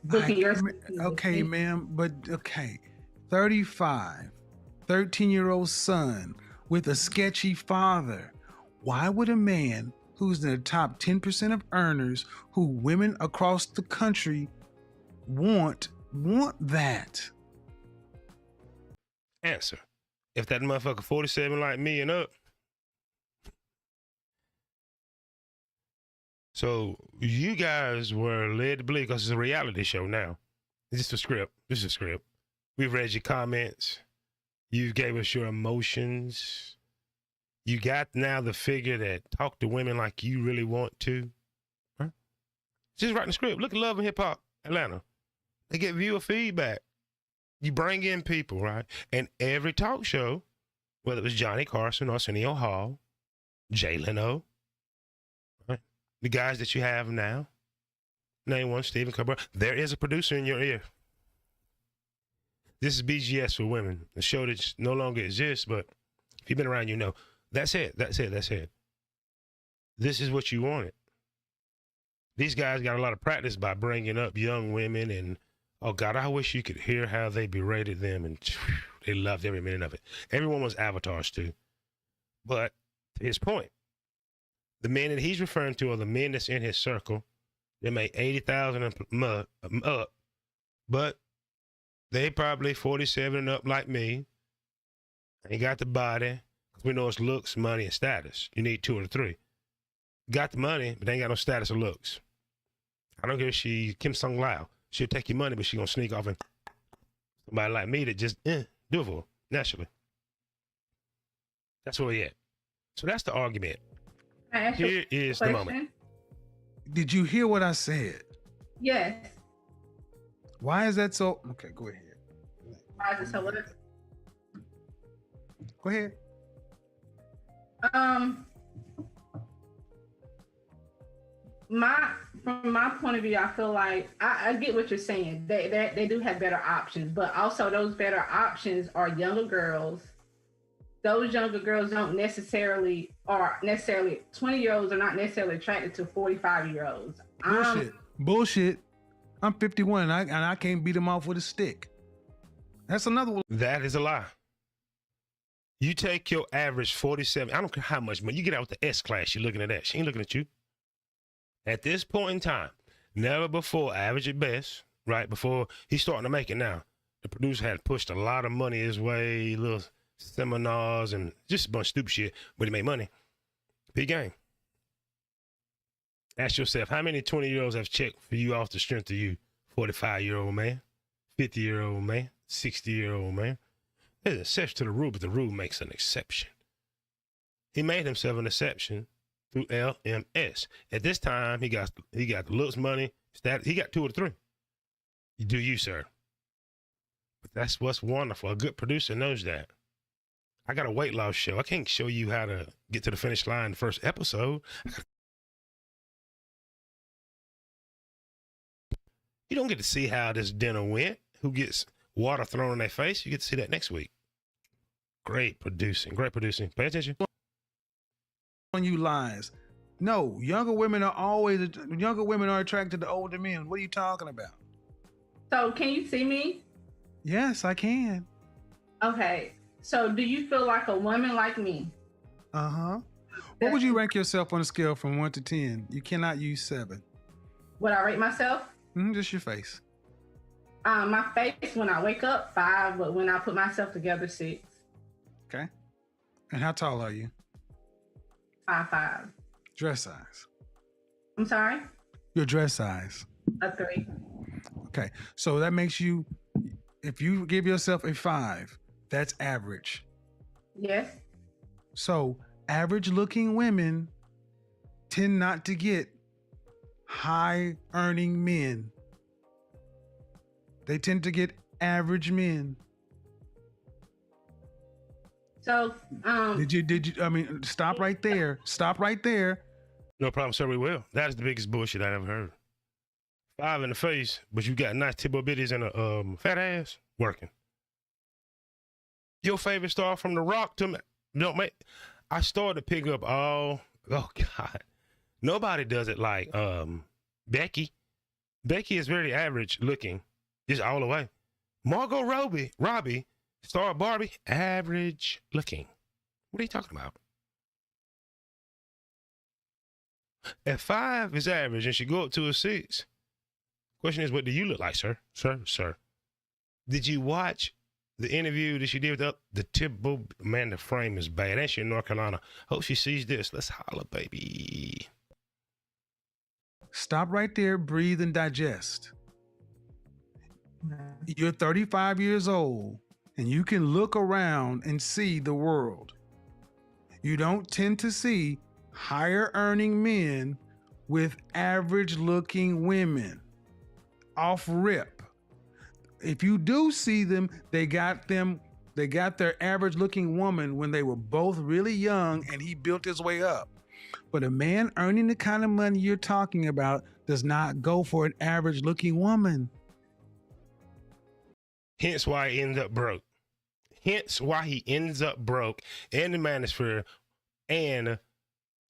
booking your. Okay, ma'am, but okay. 35, 13-year-old son with a sketchy father. Why would a man who's in the top 10% of earners who women across the country want that? Answer. If that motherfucker 47 like me and up. So you guys were led to believe, because it's a reality show now. It's just a script. This is a script. We've read your comments. You gave us your emotions. You got now the figure that talk to women like you really want to. Huh? Just writing a script. Look at Love and Hip Hop Atlanta. They get viewer feedback. You bring in people, right? And every talk show, whether it was Johnny Carson, Arsenio Hall, Jay Leno, right? The guys that you have now, name one, Stephen Colbert, there is a producer in your ear. This is BGS for Women, the show that no longer exists, but if you've been around, you know. That's it. That's it. That's it. This is what you wanted. These guys got a lot of practice by bringing up young women, and oh God, I wish you could hear how they berated them, and they loved every minute of it. Everyone was avatars too. But to his point, the men that he's referring to are the men that's in his circle. They make 80,000 up, but they probably 47 and up like me. Ain't got the body. We know it's looks, money, and status. You need 2 or 3. Got the money, but they ain't got no status or looks. I don't care if she Kim Sung Lao. She'll take your money, but she gonna sneak off and somebody like me that just do it for her, naturally. That's where we at. So that's the argument. Here is the moment. Did you hear what I said? Yes. Why is that so? Okay, go ahead. Why is it so? Go ahead. From my point of view, I feel like I get what you're saying. They do have better options, but also those better options are younger girls. Those younger girls don't necessarily 20-year-olds are not necessarily attracted to 45-year-olds. Bullshit. I'm 51 and I can't beat them off with a stick. That's another one. That is a lie. You take your average 47, I don't care how much money, you get out with the S class, she's looking at that. She ain't looking at you. At this point in time, never before, average at best, right? Before he's starting to make it now. The producer had pushed a lot of money his way, little seminars and just a bunch of stupid shit, but he made money. Big game. Ask yourself, how many 20-year-olds have checked for you off the strength of you? 45-year-old man, 50-year-old man, 60-year-old man. There's an exception to the rule, but the rule makes an exception. He made himself an exception through LMS. At this time, he got the looks, money, status. He got 2 or 3. You do you, sir. But that's what's wonderful. A good producer knows that. I got a weight loss show. I can't show you how to get to the finish line in the first episode. You don't get to see how this dinner went. Who gets water thrown in their face? You get to see that next week. Great producing. Great producing. Pay attention. On you lies. No, younger women are attracted to older men. What are you talking about? So can you see me? Yes, I can. Okay. So do you feel like a woman like me? Uh-huh. What would you rank yourself on a scale from 1 to 10? You cannot use 7. Would I rate myself? Just your face. My face when I wake up, 5, but when I put myself together, 6. Okay. And how tall are you? 5'5". Dress size. I'm sorry? Your dress size. A 3. Okay. So that makes you, if you give yourself a 5, that's average. Yes. So average looking women tend not to get high earning men. They tend to get average men. So, stop right there. Stop right there. No problem, sir. We will. That is the biggest bullshit I ever heard. 5 in the face, but you got nice tibble bitties and a fat ass working. Your favorite star from The Rock to me. No, mate. I started to pick up oh God. Nobody does it like Becky. Becky is very average looking, just all the way. Margot Robbie, star Barbie, average looking. What are you talking about? If 5 is average and she go up to a 6, question is, what do you look like, sir? Sir. Did you watch the interview that she did with the Tibble? Man, the frame is bad. And she in North Carolina. Hope she sees this. Let's holla, baby. Stop right there, breathe and digest. You're 35 years old and you can look around and see the world. You don't tend to see higher earning men with average looking women off rip. If you do see them, they got their average looking woman when they were both really young and he built his way up. But a man earning the kind of money you're talking about does not go for an average looking woman. Hence why he ends up broke. Hence why he ends up broke in the manosphere and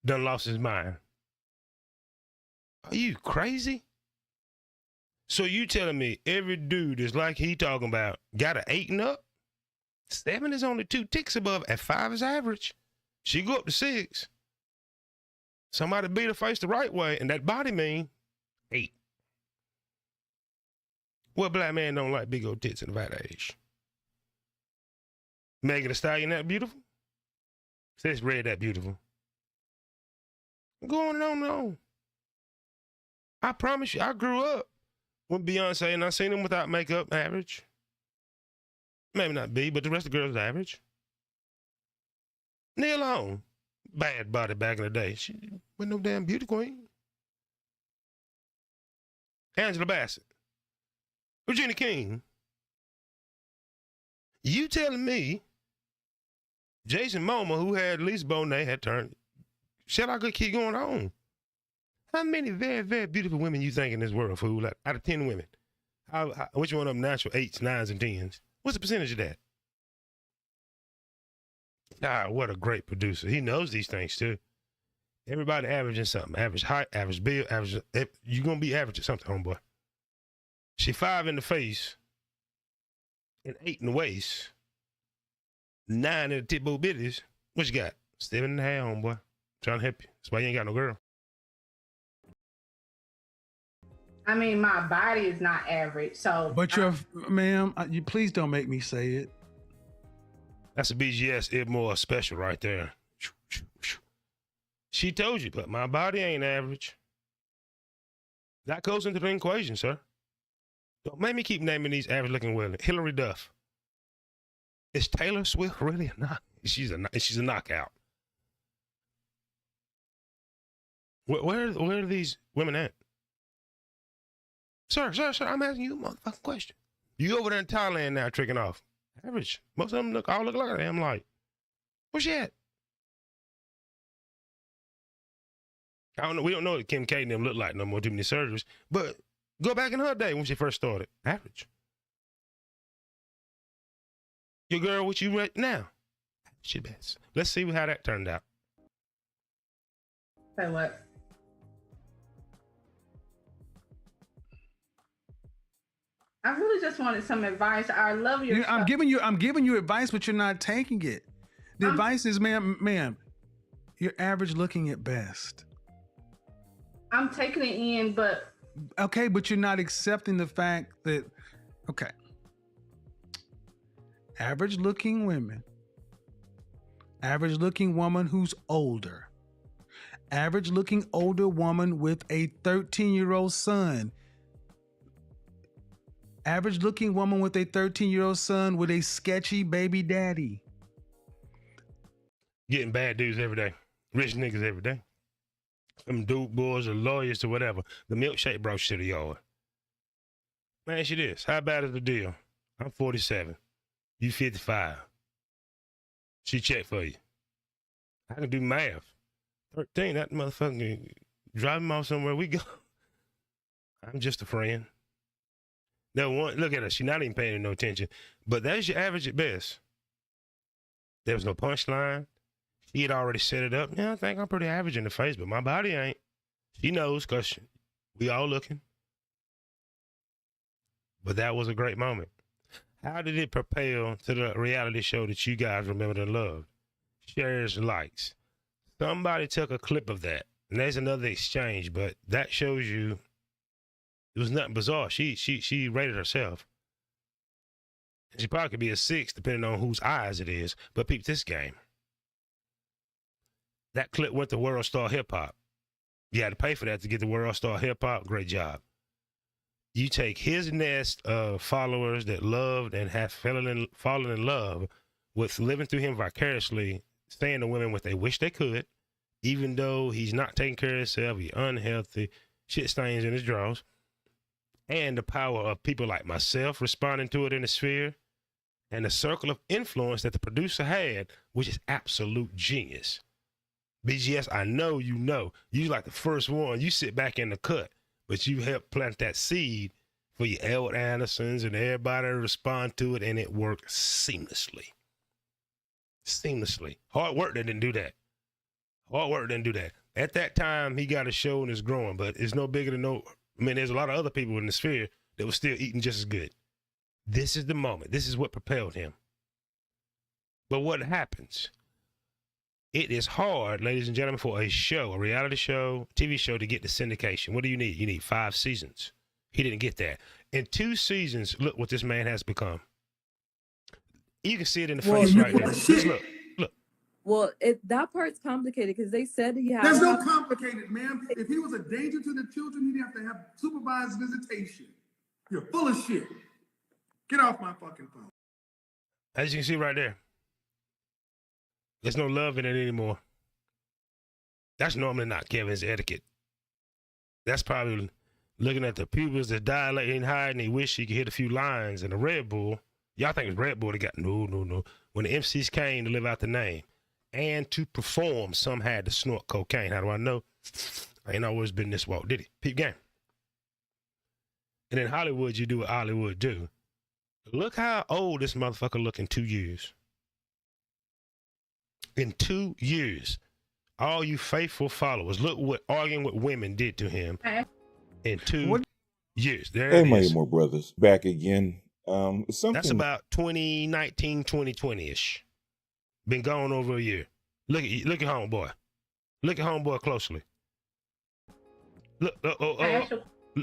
done lost his mind. Are you crazy? So you telling me every dude is like he talking about got an 8 and up? 7 is only 2 ticks above, and 5 is average. She go up to 6. Somebody beat her face the right way, and that body mean 8. What black man don't like big old tits in the right age? Megan Thee Stallion that beautiful? Says Red that beautiful. Going on and on. I promise you, I grew up with Beyonce and I seen them without makeup, average. Maybe not B, but the rest of the girls average. Neil Long, bad body back in the day. She wasn't no damn beauty queen. Angela Bassett. Regina King. You telling me Jason Momoa, who had Lisa Bonet, had turned. Shall I could keep going on? How many very, very beautiful women you think in this world, fool? Like, out of 10 women, which one of them natural 8s, 9s, and 10s? What's the percentage of that? Ah, what a great producer. He knows these things too. Everybody averaging something. Average height, average build, average. You're going to be average at something, homeboy. She 5 in the face and 8 in the waist. 9 in the tip-bo bitties. What you got? 7.5, homeboy. Trying to help you. That's why you ain't got no girl. I mean, my body is not average, so. But ma'am, you please don't make me say it. That's a BGS It More special right there. She told you, but my body ain't average. That goes into the equation, sir. Don't make me keep naming these average-looking women. Hillary Duff. Is Taylor Swift really a knock? She's a knockout. Where are these women at? Sir, I'm asking you a motherfucking question. You over there in Thailand now tricking off. Average. Most of them all look like I'm like, where's she at? I don't know. We don't know what Kim K and them look like no more, too many surgeries. But go back in her day when she first started. Average. Your girl, what you right now? She best. Let's see how that turned out. Say what? I really just wanted some advice. I love your. I'm giving you advice, but you're not taking it. The advice is, ma'am, you're average looking at best. I'm taking it in, but okay, but you're not accepting the fact that average looking women, average looking woman who's older, average looking older woman with a 13-year-old son, average looking woman with a 13-year-old son with a sketchy baby daddy. Getting bad dudes every day. Rich niggas every day. Them dope boys or lawyers or whatever. The milkshake brought you to the yard. Man, ask you this. How bad is the deal? I'm 47. You 55. She checked for you. I can do math. 13, that motherfucker drive him off somewhere we go. I'm just a friend. No one, look at her. She's not even paying no attention. But that's your average at best. There was no punchline. She had already set it up. Yeah, I think I'm pretty average in the face, but my body ain't. She knows because we all looking. But that was a great moment. How did it propel to the reality show that you guys remembered and loved? Shares and likes. Somebody took a clip of that, and there's another exchange, but that shows you it was nothing bizarre. She rated herself. She probably could be a 6, depending on whose eyes it is. But peep this game. That clip went to World Star Hip Hop. You had to pay for that to get the World Star Hip Hop. Great job. You take his nest of followers that loved and have fallen in love with living through him vicariously, saying to women what they wish they could, even though he's not taking care of himself, he's unhealthy, shit stains in his drawers, and the power of people like myself responding to it in the sphere, and the circle of influence that the producer had, which is absolute genius. BGS, I know you know. You like the first one. You sit back in the cut, but you helped plant that seed for your Elwood Andersons and everybody to respond to it, and it worked seamlessly. Seamlessly. Hard work didn't do that. Hard work didn't do that. At that time, he got a show and it's growing, but it's no bigger than there's a lot of other people in the sphere that were still eating just as good. This is the moment. This is what propelled him. But what happens? It is hard, ladies and gentlemen, for a show, a reality show, TV show, to get the syndication. What do you need? You need 5 seasons. He didn't get that. In 2 seasons, look what this man has become. You can see it in the face right there. Just look. Well, that part's complicated because they said he had. There's no complicated, ma'am. If he was a danger to the children, he'd have to have supervised visitation. You're full of shit. Get off my fucking phone. As you can see right there. There's no love in it anymore. That's normally not Kevin's etiquette. That's probably looking at the pupils that dilating and hiding. He wish he could hit a few lines. And the Red Bull, y'all think it's Red Bull that got, no. When the MCs came to live out the name and to perform, some had to snort cocaine. How do I know? I ain't always been this Walt Diddy. Peep game. And in Hollywood, you do what Hollywood do. Look how old this motherfucker look in 2 years. In 2 years, all you faithful followers, look what arguing with women did to him in 2 years. There Hey, it my is. more brothers, back again. Something That's about 2019, 2020-ish. Been gone over a year. Look at homeboy. Look at homeboy closely. Look at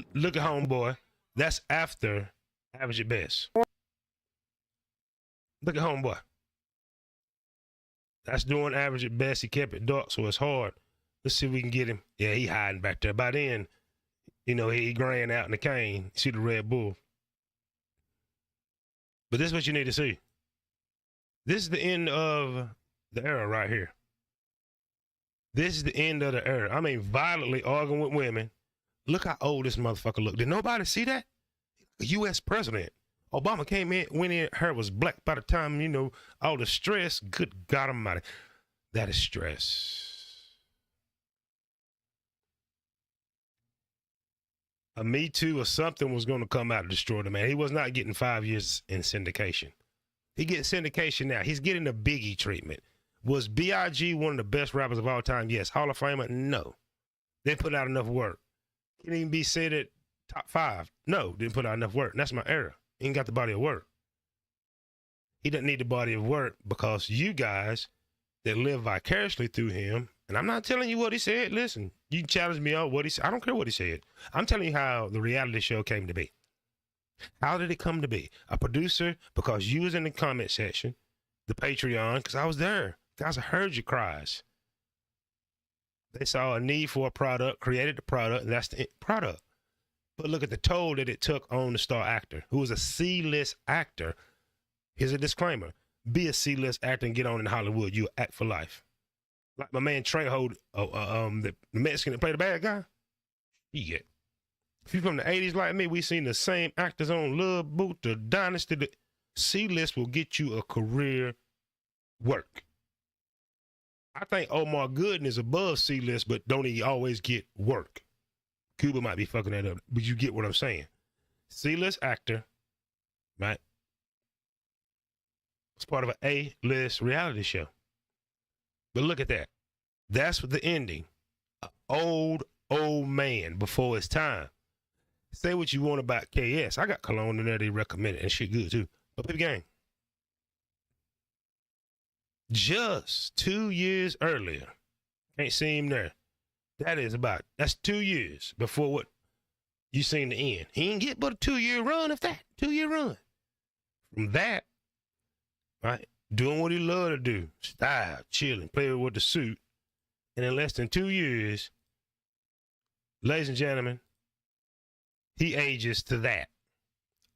homeboy. That's after average at best. Look at homeboy. That's doing average at best. He kept it dark, so it's hard. Let's see if we can get him. Yeah, he hiding back there. By then, he graying out in the cane. See the Red Bull. But this is what you need to see. This is the end of the era right here. This is the end of the era. I mean, violently arguing with women. Look how old this motherfucker look. Did nobody see that? A U.S. president. Obama came in, went in, hair was black by the time, all the stress. Good God Almighty. That is stress. A Me Too or something was going to come out and destroy the man. He was not getting 5 years in syndication. He gets syndication now. He's getting the Biggie treatment. Was B.I.G. one of the best rappers of all time? Yes. Hall of Famer? No. They put out enough work. Can't even be said it top 5. No, didn't put out enough work. And that's my error. He ain't got the body of work. He doesn't need the body of work because you guys that live vicariously through him, and I'm not telling you what he said. Listen, you can challenge me on what he said. I don't care what he said. I'm telling you how the reality show came to be. How did it come to be? A producer, because you was in the comment section, the Patreon, because I was there. Guys, I heard your cries. They saw a need for a product, created the product, and that's the product. But look at the toll that it took on the star actor, who was a C-list actor. Here's a disclaimer. Be a C-list actor and get on in Hollywood. You'll act for life. Like my man Trejo, the Mexican that played the bad guy. Yeah. If you're from the 80s like me, we seen the same actors on Love Boot, The Dynasty. The C-list will get you a career work. I think Omar Gooden is above C-list, but don't he always get work? Cuba might be fucking that up, but you get what I'm saying. C-list actor, right? It's part of an A-list reality show. But look at that. That's the ending. An old man before his time. Say what you want about KS. I got cologne in there they recommended, and shit good too. But play the game. Just 2 years earlier, can't see him there. That's 2 years before what you seen the end. He didn't get but a 2-year run, if that. 2-year run. From that, right, doing what he loved to do, style, chilling, play with the suit, and in less than 2 years, ladies and gentlemen, he ages to that.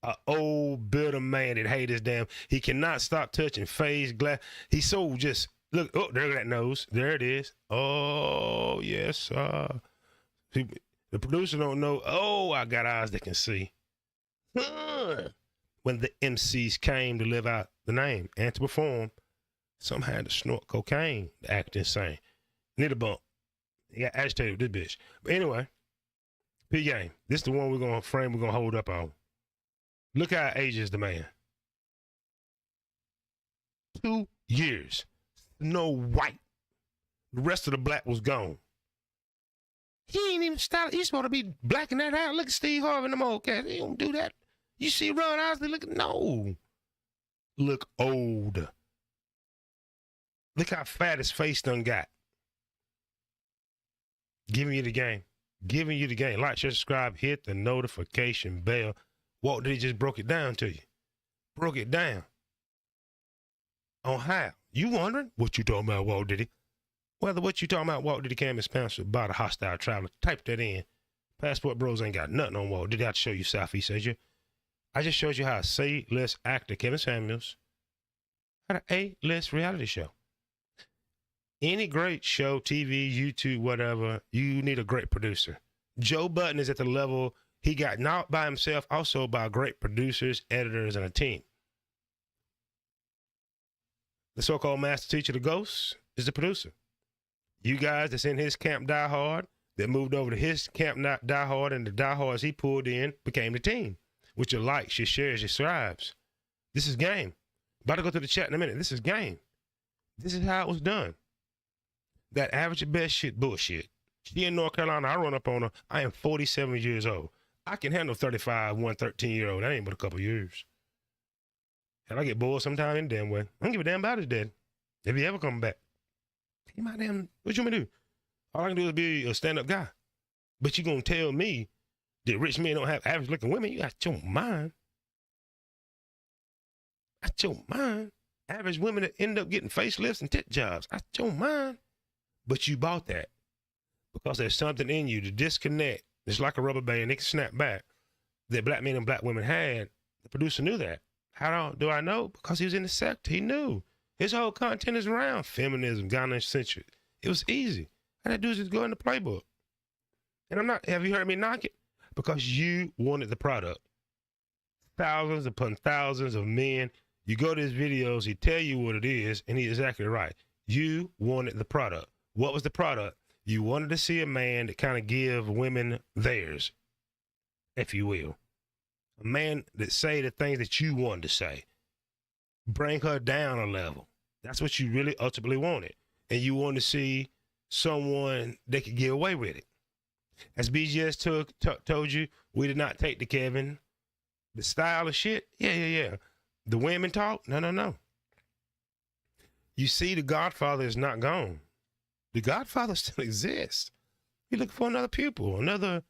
An old, bitter man that hate his damn. He cannot stop touching face, glass. He's so just, look, oh, there that nose. There it is. Oh, yes. The producer don't know. Oh, I got eyes that can see. When the MCs came to live out the name and to perform, some had to snort cocaine to act insane. Need a bump. He got agitated with this bitch. But anyway, P-Game. This is the one we're going to hold up on. Look how it ages the man. 2 years. Snow White. The rest of the black was gone. He ain't even styled. He's supposed to be blacking that out. Look at Steve Harvey and them old cats. He don't do that. You see Ron Isley looking? No. Look old. Look how fat his face done got. Giving you the game. Giving you the game. Like, share, subscribe, hit the notification bell. Walt Diddy just broke it down to you. Broke it down. On how? You wondering what you talking about, Walt Diddy? Whether what you talking about, Walt Diddy came and sponsored by the hostile traveler. Type that in. Passport Bros ain't got nothing on Walt Diddy. I have to show you Southeast Asia. I just showed you how a C-list actor, Kevin Samuels, had an A-list reality show. Any great show, TV, YouTube, whatever, you need a great producer. Joe Budden is at the level he got, not by himself, also by great producers, editors, and a team. The so-called master teacher, the Ghost, is the producer. You guys that's in his camp Die Hard, that moved over to his camp Die Hard, and the Die Hards he pulled in became the team. With your likes, your shares, your subscribes. This is game. About to go to the chat in a minute. This is game. This is how it was done. That average at best shit bullshit. She in North Carolina, I run up on her. I am 47 years old. I can handle 35, 13-year-old. That ain't but a couple years. And I get bored sometime in the damn way. I don't give a damn about his dad. If he ever come back. He my damn, what you want me to do? All I can do is be a stand-up guy. But you gonna tell me that rich men don't have average looking women? You got your mind. Out your mind. Average women that end up getting facelifts and tit jobs. Out your mind. But you bought that because there's something in you to disconnect. It's like a rubber band. It can snap back. That black men and black women had. The producer knew that. How do I know? Because he was in the sector. He knew. His whole content is around feminism, gynocentric. It was easy. All I had to do is just go in the playbook. And I'm not, have you heard me knock it? Because you wanted the product. Thousands upon thousands of men. You go to his videos, he tell you what it is, and he's exactly right. You wanted the product. What was the product? You wanted to see a man that kind of give women theirs, if you will. A man that say the things that you wanted to say. Bring her down a level. That's what you really ultimately wanted. And you wanted to see someone that could get away with it. As BGS told you, we did not take the Kevin. The style of shit, yeah. The women talk, no. You see, the Godfather is not gone. The Godfather still exists. You're looking for another pupil, another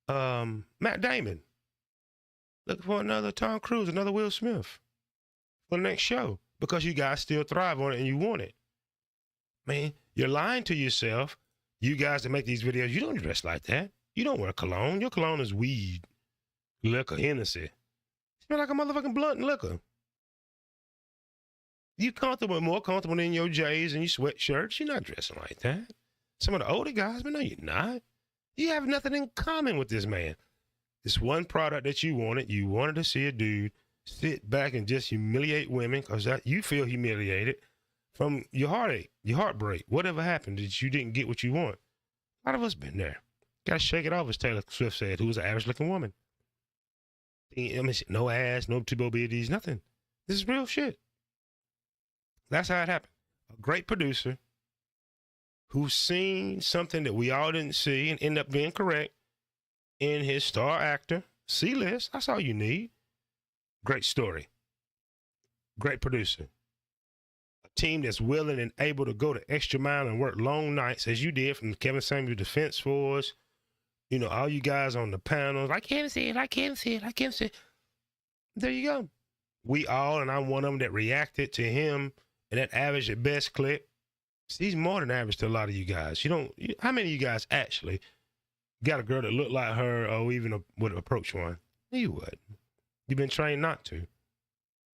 Matt Damon. Looking for another Tom Cruise, another Will Smith for the next show, because you guys still thrive on it and you want it. Man, you're lying to yourself. You guys that make these videos, you don't dress like that. You don't wear cologne. Your cologne is weed, liquor, Hennessy. Smell like a motherfucking blunt and liquor. You more comfortable in your J's and your sweatshirts. You're not dressing like that. Some of the older guys, but no, you're not. You have nothing in common with this man. This one product that you wanted to see a dude sit back and just humiliate women because you feel humiliated from your heartache, your heartbreak, whatever happened that you didn't get what you want. A lot of us been there. Got to shake it off, as Taylor Swift said, who was an average-looking woman. I mean, no ass, no tubobities, nothing. This is real shit. That's how it happened. A great producer who's seen something that we all didn't see and end up being correct in his star actor, C-list. That's all you need. Great story. Great producer. A team that's willing and able to go the extra mile and work long nights, as you did from the Kevin Samuels Defense Force. You know, all you guys on the panels, I can't see it. There you go. We all, and I'm one of them that reacted to him in that average at best clip. See, he's more than average to a lot of you guys. How many of you guys actually got a girl that looked like her or even would approach one? You would. You've been trained not to.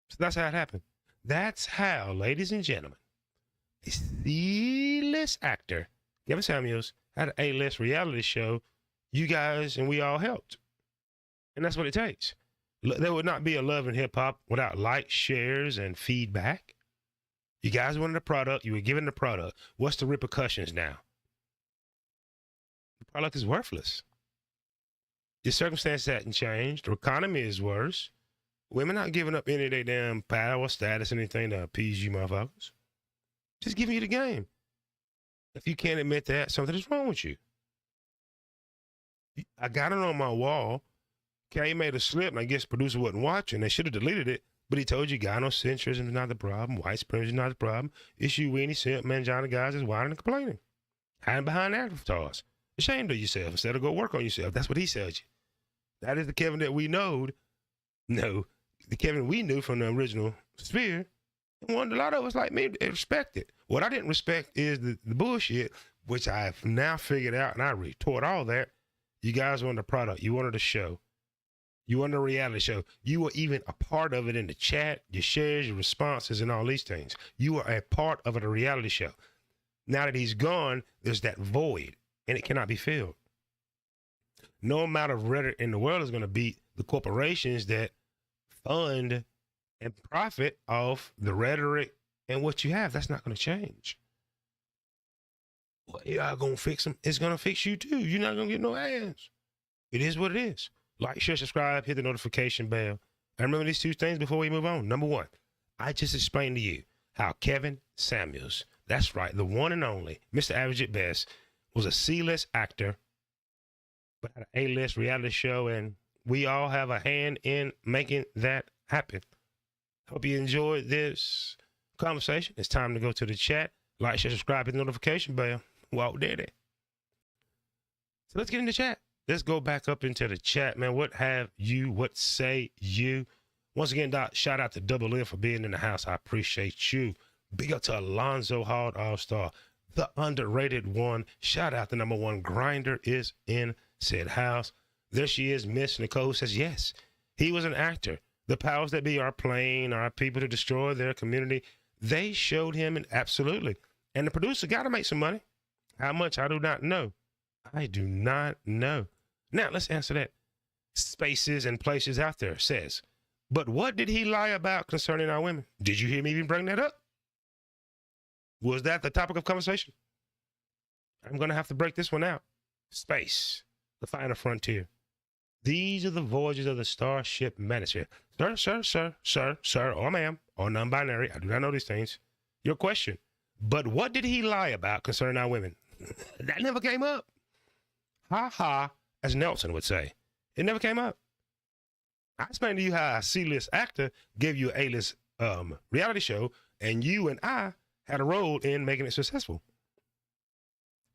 So that's how it happened. That's how, ladies and gentlemen, a C-list actor, Kevin Samuels, had an A-list reality show. You guys and we all helped. And that's what it takes. There would not be a Love and Hip Hop without likes, shares, and feedback. You guys wanted a product. You were given the product. What's the repercussions now? The product is worthless. Your circumstances hadn't changed. The economy is worse. Women not giving up any of their damn power, status, anything to appease you motherfuckers. Just giving you the game. If you can't admit that, something is wrong with you. I got it on my wall. Kay made a slip, and I guess producer wasn't watching. They should have deleted it. But he told you gynocentrism is not the problem. White supremacy is not the problem. Issue weenie, simp, mangina guys is whining and complaining. Hiding behind avatars. Ashamed of yourself instead of go work on yourself. That's what he said you. That is the Kevin that we knowed. No, the Kevin we knew from the original Sphere. And a lot of us like me respect it. What I didn't respect is the bullshit, which I've now figured out, and I retort all that. You guys wanted a product. You wanted a show. You wanted a reality show. You were even a part of it in the chat, your shares, your responses, and all these things. You were a part of a reality show. Now that he's gone, there's that void, and it cannot be filled. No amount of rhetoric in the world is going to beat the corporations that fund and profit off the rhetoric and what you have. That's not going to change. Well, you're going to fix them. It's going to fix you too. You're not going to get no ads. It is what it is. Like, share, subscribe, hit the notification bell. And remember these two things before we move on. Number one, I just explained to you how Kevin Samuels, that's right, the one and only, Mr. Average at Best, was a C-list actor, but had an A-list reality show, and we all have a hand in making that happen. Hope you enjoyed this conversation. It's time to go to the chat. Like, share, subscribe, hit the notification bell. Walt Diddy. So let's get in the chat. Let's go back up into the chat, man. What say you? Once again, Doc, shout out to Double N for being in the house. I appreciate you. Big up to Alonzo Hall, All-Star, the underrated one. Shout out to number one grinder is in said house. There she is, Miss Nicole, who says, yes, he was an actor. The powers that be are playing our people to destroy their community. They showed him, and absolutely. And the producer got to make some money. How much? I do not know. I do not know. Now, let's answer that. Spaces and places out there says, but what did he lie about concerning our women? Did you hear me even bring that up? Was that the topic of conversation? I'm going to have to break this one out. Space, the final frontier. These are the voyages of the starship manosphere. Sir, or ma'am, or non-binary. I do not know these things. Your question. But what did he lie about concerning our women? That never came up. Ha ha, as Nelson would say. It never came up. I explained to you how a C-list actor gave you an A-list reality show, and you and I had a role in making it successful.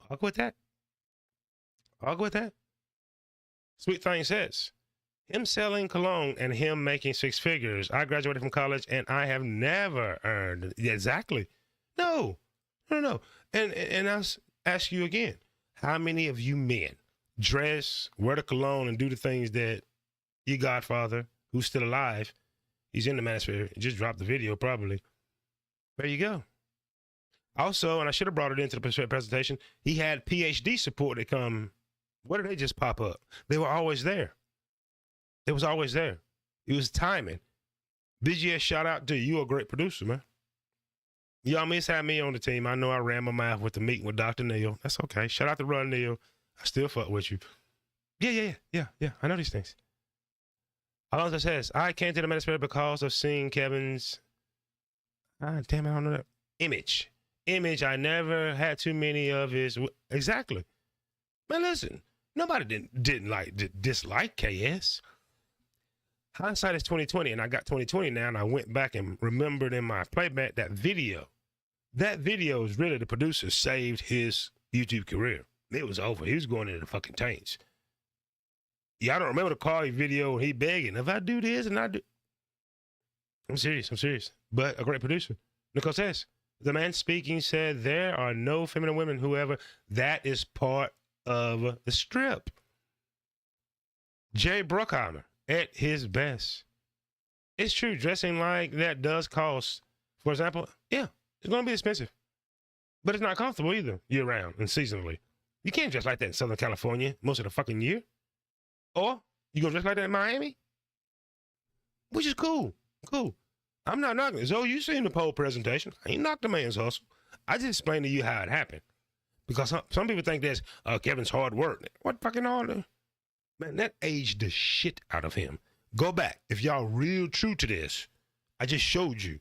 I'll go with that. I'll go with that. Sweet Thing says, him selling cologne and him making six figures. I graduated from college and I have never earned. Exactly. No. And I'll ask you again, how many of you men dress, wear the cologne, and do the things that your godfather, who's still alive, he's in the manosphere, just dropped the video probably. There you go. Also, and I should have brought it into the presentation, he had PhD support that come. Where did they just pop up? They were always there. It was always there. It was timing. BGS, shout out to you. You're a great producer, man. Y'all miss having me on the team. I know I ran my mouth with the meeting with Dr. Neil. That's okay. Shout out to Run Neil. I still fuck with you. Yeah. I know these things. Alonzo says, I came to the manosphere because of seeing Kevin's, damn it, I don't know that. Image. I never had too many of his. Exactly. Man, listen, nobody didn't dislike KS. Hindsight is 2020, and I got 2020 now, and I went back and remembered in my playback that video. That video is really the producer saved his YouTube career. It was over. He was going into the fucking tanks. Y'all don't remember the Carly video? He begging, if I do this and I do. I'm serious. But a great producer. Nicole says, the man speaking said there are no feminine women, whoever. That is part of the strip. Jay Bruckheimer at his best. It's true, dressing like that does cost. For example, yeah, it's going to be expensive, but it's not comfortable either year round and seasonally. You can't dress like that in Southern California most of the fucking year. Or you go dress like that in Miami, which is cool. I'm not knocking it. So you seen the poll presentation. I ain't knocked the man's hustle. I just explained to you how it happened. Because some people think that's Kevin's hard work. What fucking hard? Man, that aged the shit out of him. Go back. If y'all real true to this, I just showed you.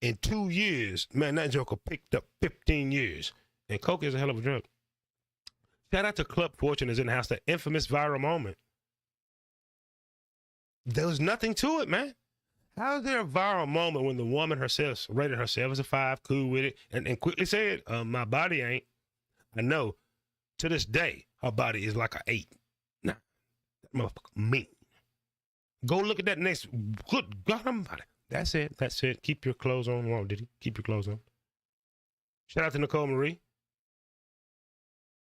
In 2 years, man, that joker picked up 15 years. And coke is a hell of a drug. Shout out to Club Fortune is in the house. That infamous viral moment. There was nothing to it, man. How is there a viral moment when the woman herself rated herself as a 5, cool with it, and quickly said, my body ain't. I know, to this day, her body is like an 8. Nah, that motherfucker mean. Go look at that next. Good God Almighty. That's it. Keep your clothes on, Walt Diddy. Keep your clothes on. Shout out to Nicole Marie.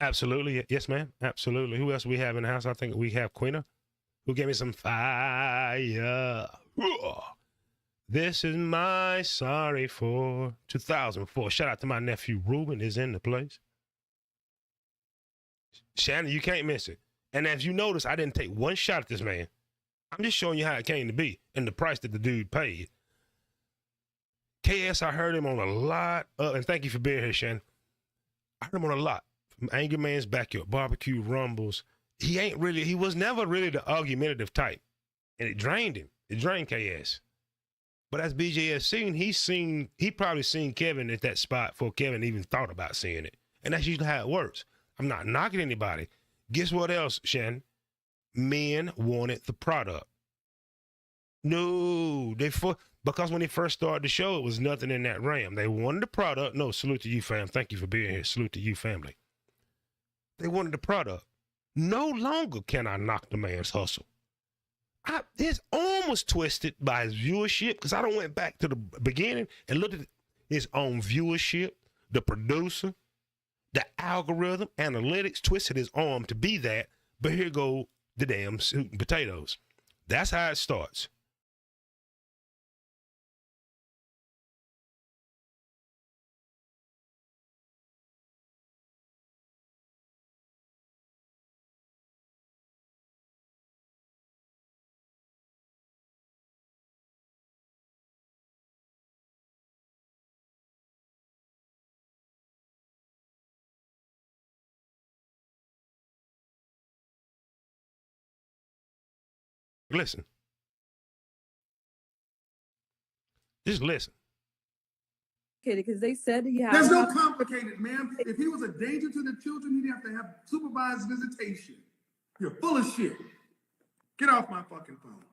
Absolutely. Yes, ma'am. Absolutely. Who else we have in the house? I think we have Quina, who gave me some fire. This is my sorry for 2004. Shout out to my nephew Ruben is in the place. Shannon, you can't miss it. And as you notice, I didn't take one shot at this man. I'm just showing you how it came to be and the price that the dude paid. KS, I heard him on a lot of, and thank you for being here, Shannon. I heard him on a lot. From Angry Man's Backyard, Barbecue Rumbles. He was never really the argumentative type. And it drained him. It drained KS. But as BJ has seen, he probably seen Kevin at that spot before Kevin even thought about seeing it. And that's usually how it works. I'm not knocking anybody. Guess what else, Shannon? Men wanted the product. No, because when they first started the show, it was nothing in that realm. They wanted the product. No, salute to you, fam. Thank you for being here. Salute to you, family. They wanted the product. No longer can I knock the man's hustle. His arm was twisted by his viewership because I don't went back to the beginning and looked at his own viewership, the producer, the algorithm, analytics twisted his arm to be that. But here go the damn soup and potatoes. That's how it starts. Listen. Just listen. because they said he had. There's no complicated, ma'am. If he was a danger to the children, he'd have to have supervised visitation. You're full of shit. Get off my fucking phone.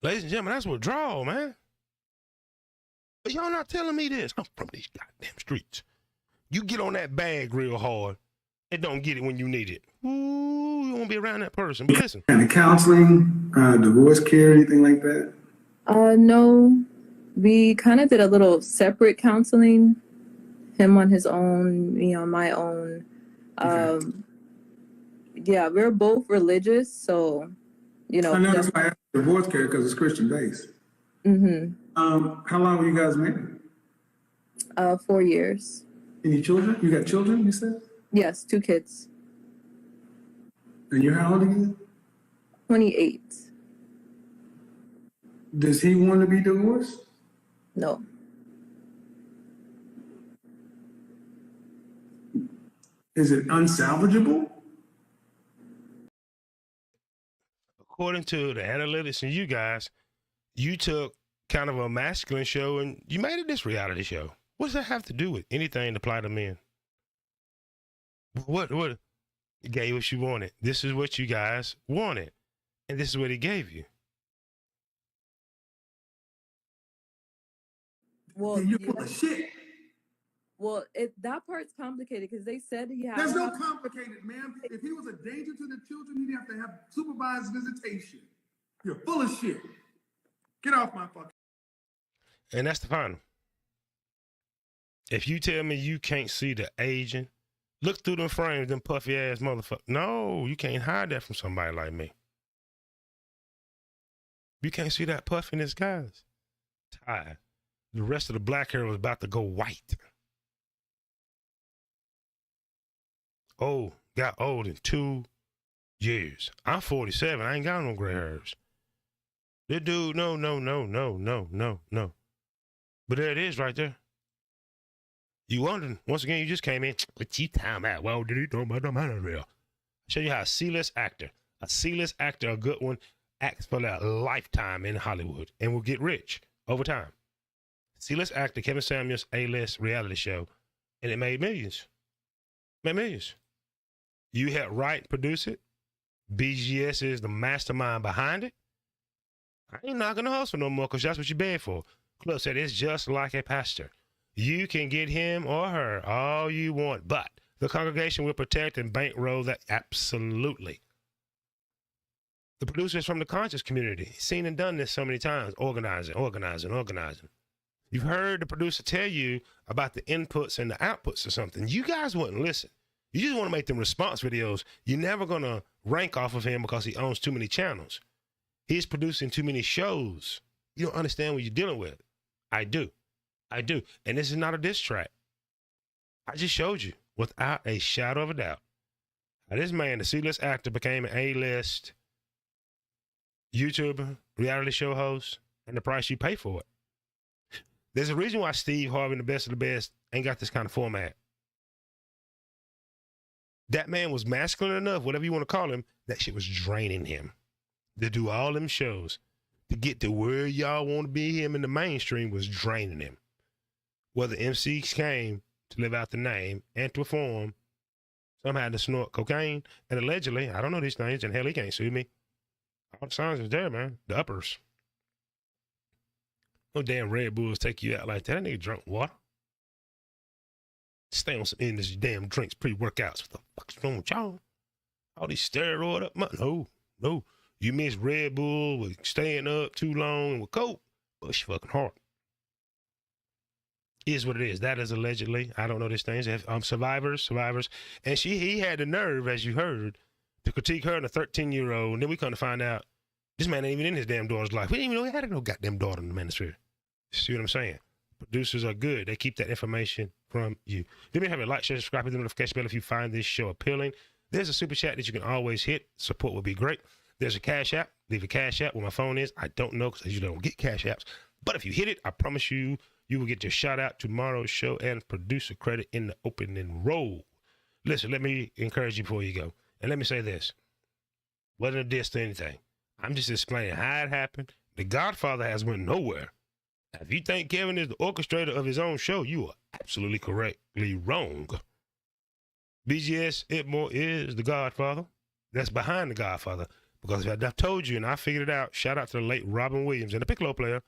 Ladies and gentlemen, that's withdrawal, man. But y'all not telling me this. I'm from these goddamn streets. You get on that bag real hard and don't get it when you need it. Ooh, you won't be around that person. But listen. And the counseling, divorce care, anything like that? No. We kind of did a little separate counseling. Him on his own, me on my own. Yeah, we're both religious, so, you know. I know that's why I asked divorce care, because it's Christian based. Mm-hmm. How long were you guys married? 4 years. Any children? You got children, you said? Yes, 2 kids. And you're how old again? 28. Does he want to be divorced? No. Is it unsalvageable? According to the analytics and you guys, you took kind of a masculine show and you made it this reality show. What does that have to do with anything to apply to men? What he gave what you wanted. This is what you guys wanted. And this is what he gave you. Well, you're full of shit. Well, that part's complicated because they said he had. There's no complicated, ma'am. If he was a danger to the children, he'd have to have supervised visitation. You're full of shit. Get off my fucking. And that's the final. If you tell me you can't see the aging, look through them frames, them puffy ass motherfuckers. No, you can't hide that from somebody like me. You can't see that puffiness, guys. Tired. The rest of the black hair was about to go white. Oh, got old in 2 years. I'm 47. I ain't got no gray hairs. This dude, no. But there it is right there. You wondering, once again, you just came in. What you talking about? Well, did he talk about the manosphere? Show you how a C-list actor, a good one, acts for a lifetime in Hollywood and will get rich over time. C-list actor Kevin Samuels A-list reality show, and it made millions. You helped write, produce it. BGS is the mastermind behind it. I ain't knocking the hustle no more because that's what you beg for. Club said it's just like a pastor. You can get him or her all you want, but the congregation will protect and bankroll that absolutely. The producers from the conscious community, seen and done this so many times, organizing. You've heard the producer tell you about the inputs and the outputs or something. You guys wouldn't listen. You just want to make them response videos. You're never going to rank off of him because he owns too many channels. He's producing too many shows. You don't understand what you're dealing with. I do. And this is not a diss track. I just showed you without a shadow of a doubt how this man, the C-list actor, became an A-list YouTuber, reality show host, and the price you pay for it. There's a reason why Steve Harvey, the best of the best, ain't got this kind of format. That man was masculine enough, whatever you want to call him, that shit was draining him. To do all them shows, to get to where y'all want to be him in the mainstream was draining him. Whether MCs came to live out the name and to perform, some had to snort cocaine, and allegedly, I don't know these things, and hell, he can't sue me. All the signs is there, man. The uppers. No damn Red Bulls take you out like that. That nigga drunk water. Stay on some energy damn drinks, pre-workouts. What the fuck's wrong with y'all? All these steroid up. No. You miss Red Bull with staying up too long with coke. Bush fucking heart. Is what it is. That is allegedly. I don't know these things. Survivors. And he had the nerve, as you heard, to critique her and a 13-year-old. And then we come to find out this man ain't even in his damn daughter's life. We didn't even know he had no goddamn daughter in the manosphere. See what I'm saying? Producers are good. They keep that information from you. Let me have a like, share, subscribe, hit the notification bell if you find this show appealing. There's a super chat that you can always hit. Support would be great. There's a cash app. Leave a cash app where my phone is. I don't know because I usually don't get cash apps. But if you hit it, I promise you, you will get your shout out tomorrow's show and producer credit in the opening roll. Listen, let me encourage you before you go. And let me say this. Wasn't a diss to anything. I'm just explaining how it happened. The Godfather has went nowhere. If you think Kevin is the orchestrator of his own show, you are absolutely correctly wrong. BGS Itmore is the Godfather. That's behind the Godfather. Because I've told you, and I figured it out, shout out to the late Robin Williams and the piccolo player,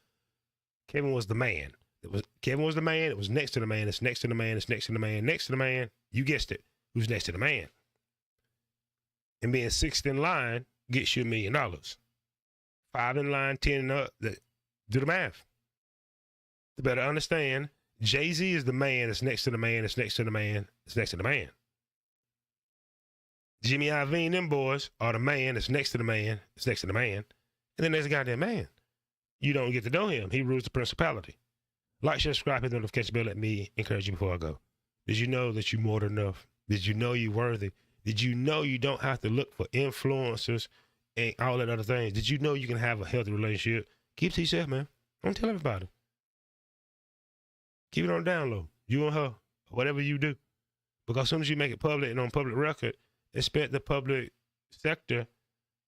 Kevin was the man. Kevin was the man. It was next to the man. It's next to the man. It's next to the man. Next to the man. You guessed it. Who's next to the man? And being sixth in line gets you $1 million. 5 in line, 10 and up. Do the math. To better understand, Jay-Z is the man that's next to the man. It's next to the man. It's next to the man. Jimmy Iovine, them boys are the man that's next to the man. It's next to the man. And then there's a goddamn man. You don't get to know him. He rules the principality. Like, share, subscribe, hit the notification bell. Let me encourage you before I go. Did you know that you're more than enough? Did you know you're worthy? Did you know you don't have to look for influencers and all that other things? Did you know you can have a healthy relationship? Keep it to yourself, man. Don't tell everybody. Keep it on down low. You and her, whatever you do. Because as soon as you make it public and on public record, expect the public sector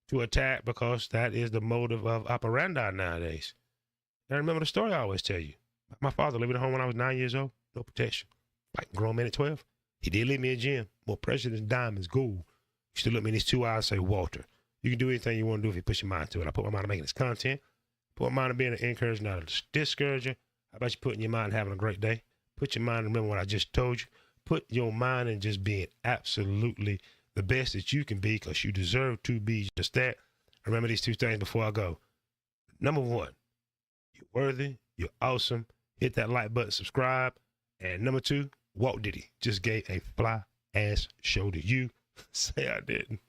to attack, because that is the motive of operandi nowadays. And remember the story I always tell you. My father living at home when I was 9 years old, no protection. Like a grown man at 12. He did leave me a gem, more precious than diamonds, gold. He used to look me in his 2 eyes and say, Walter, you can do anything you want to do if you put your mind to it. I put my mind to making this content, put my mind to being an encourager, not a discourager. How about you putting your mind having a great day? Put your mind to remember what I just told you. Put your mind in just being absolutely the best that you can be, because you deserve to be just that. Remember these 2 things before I go. Number 1, you're worthy, you're awesome. Hit that like button, subscribe. And number 2, Walt Diddy just gave a fly ass show to you. Say I didn't.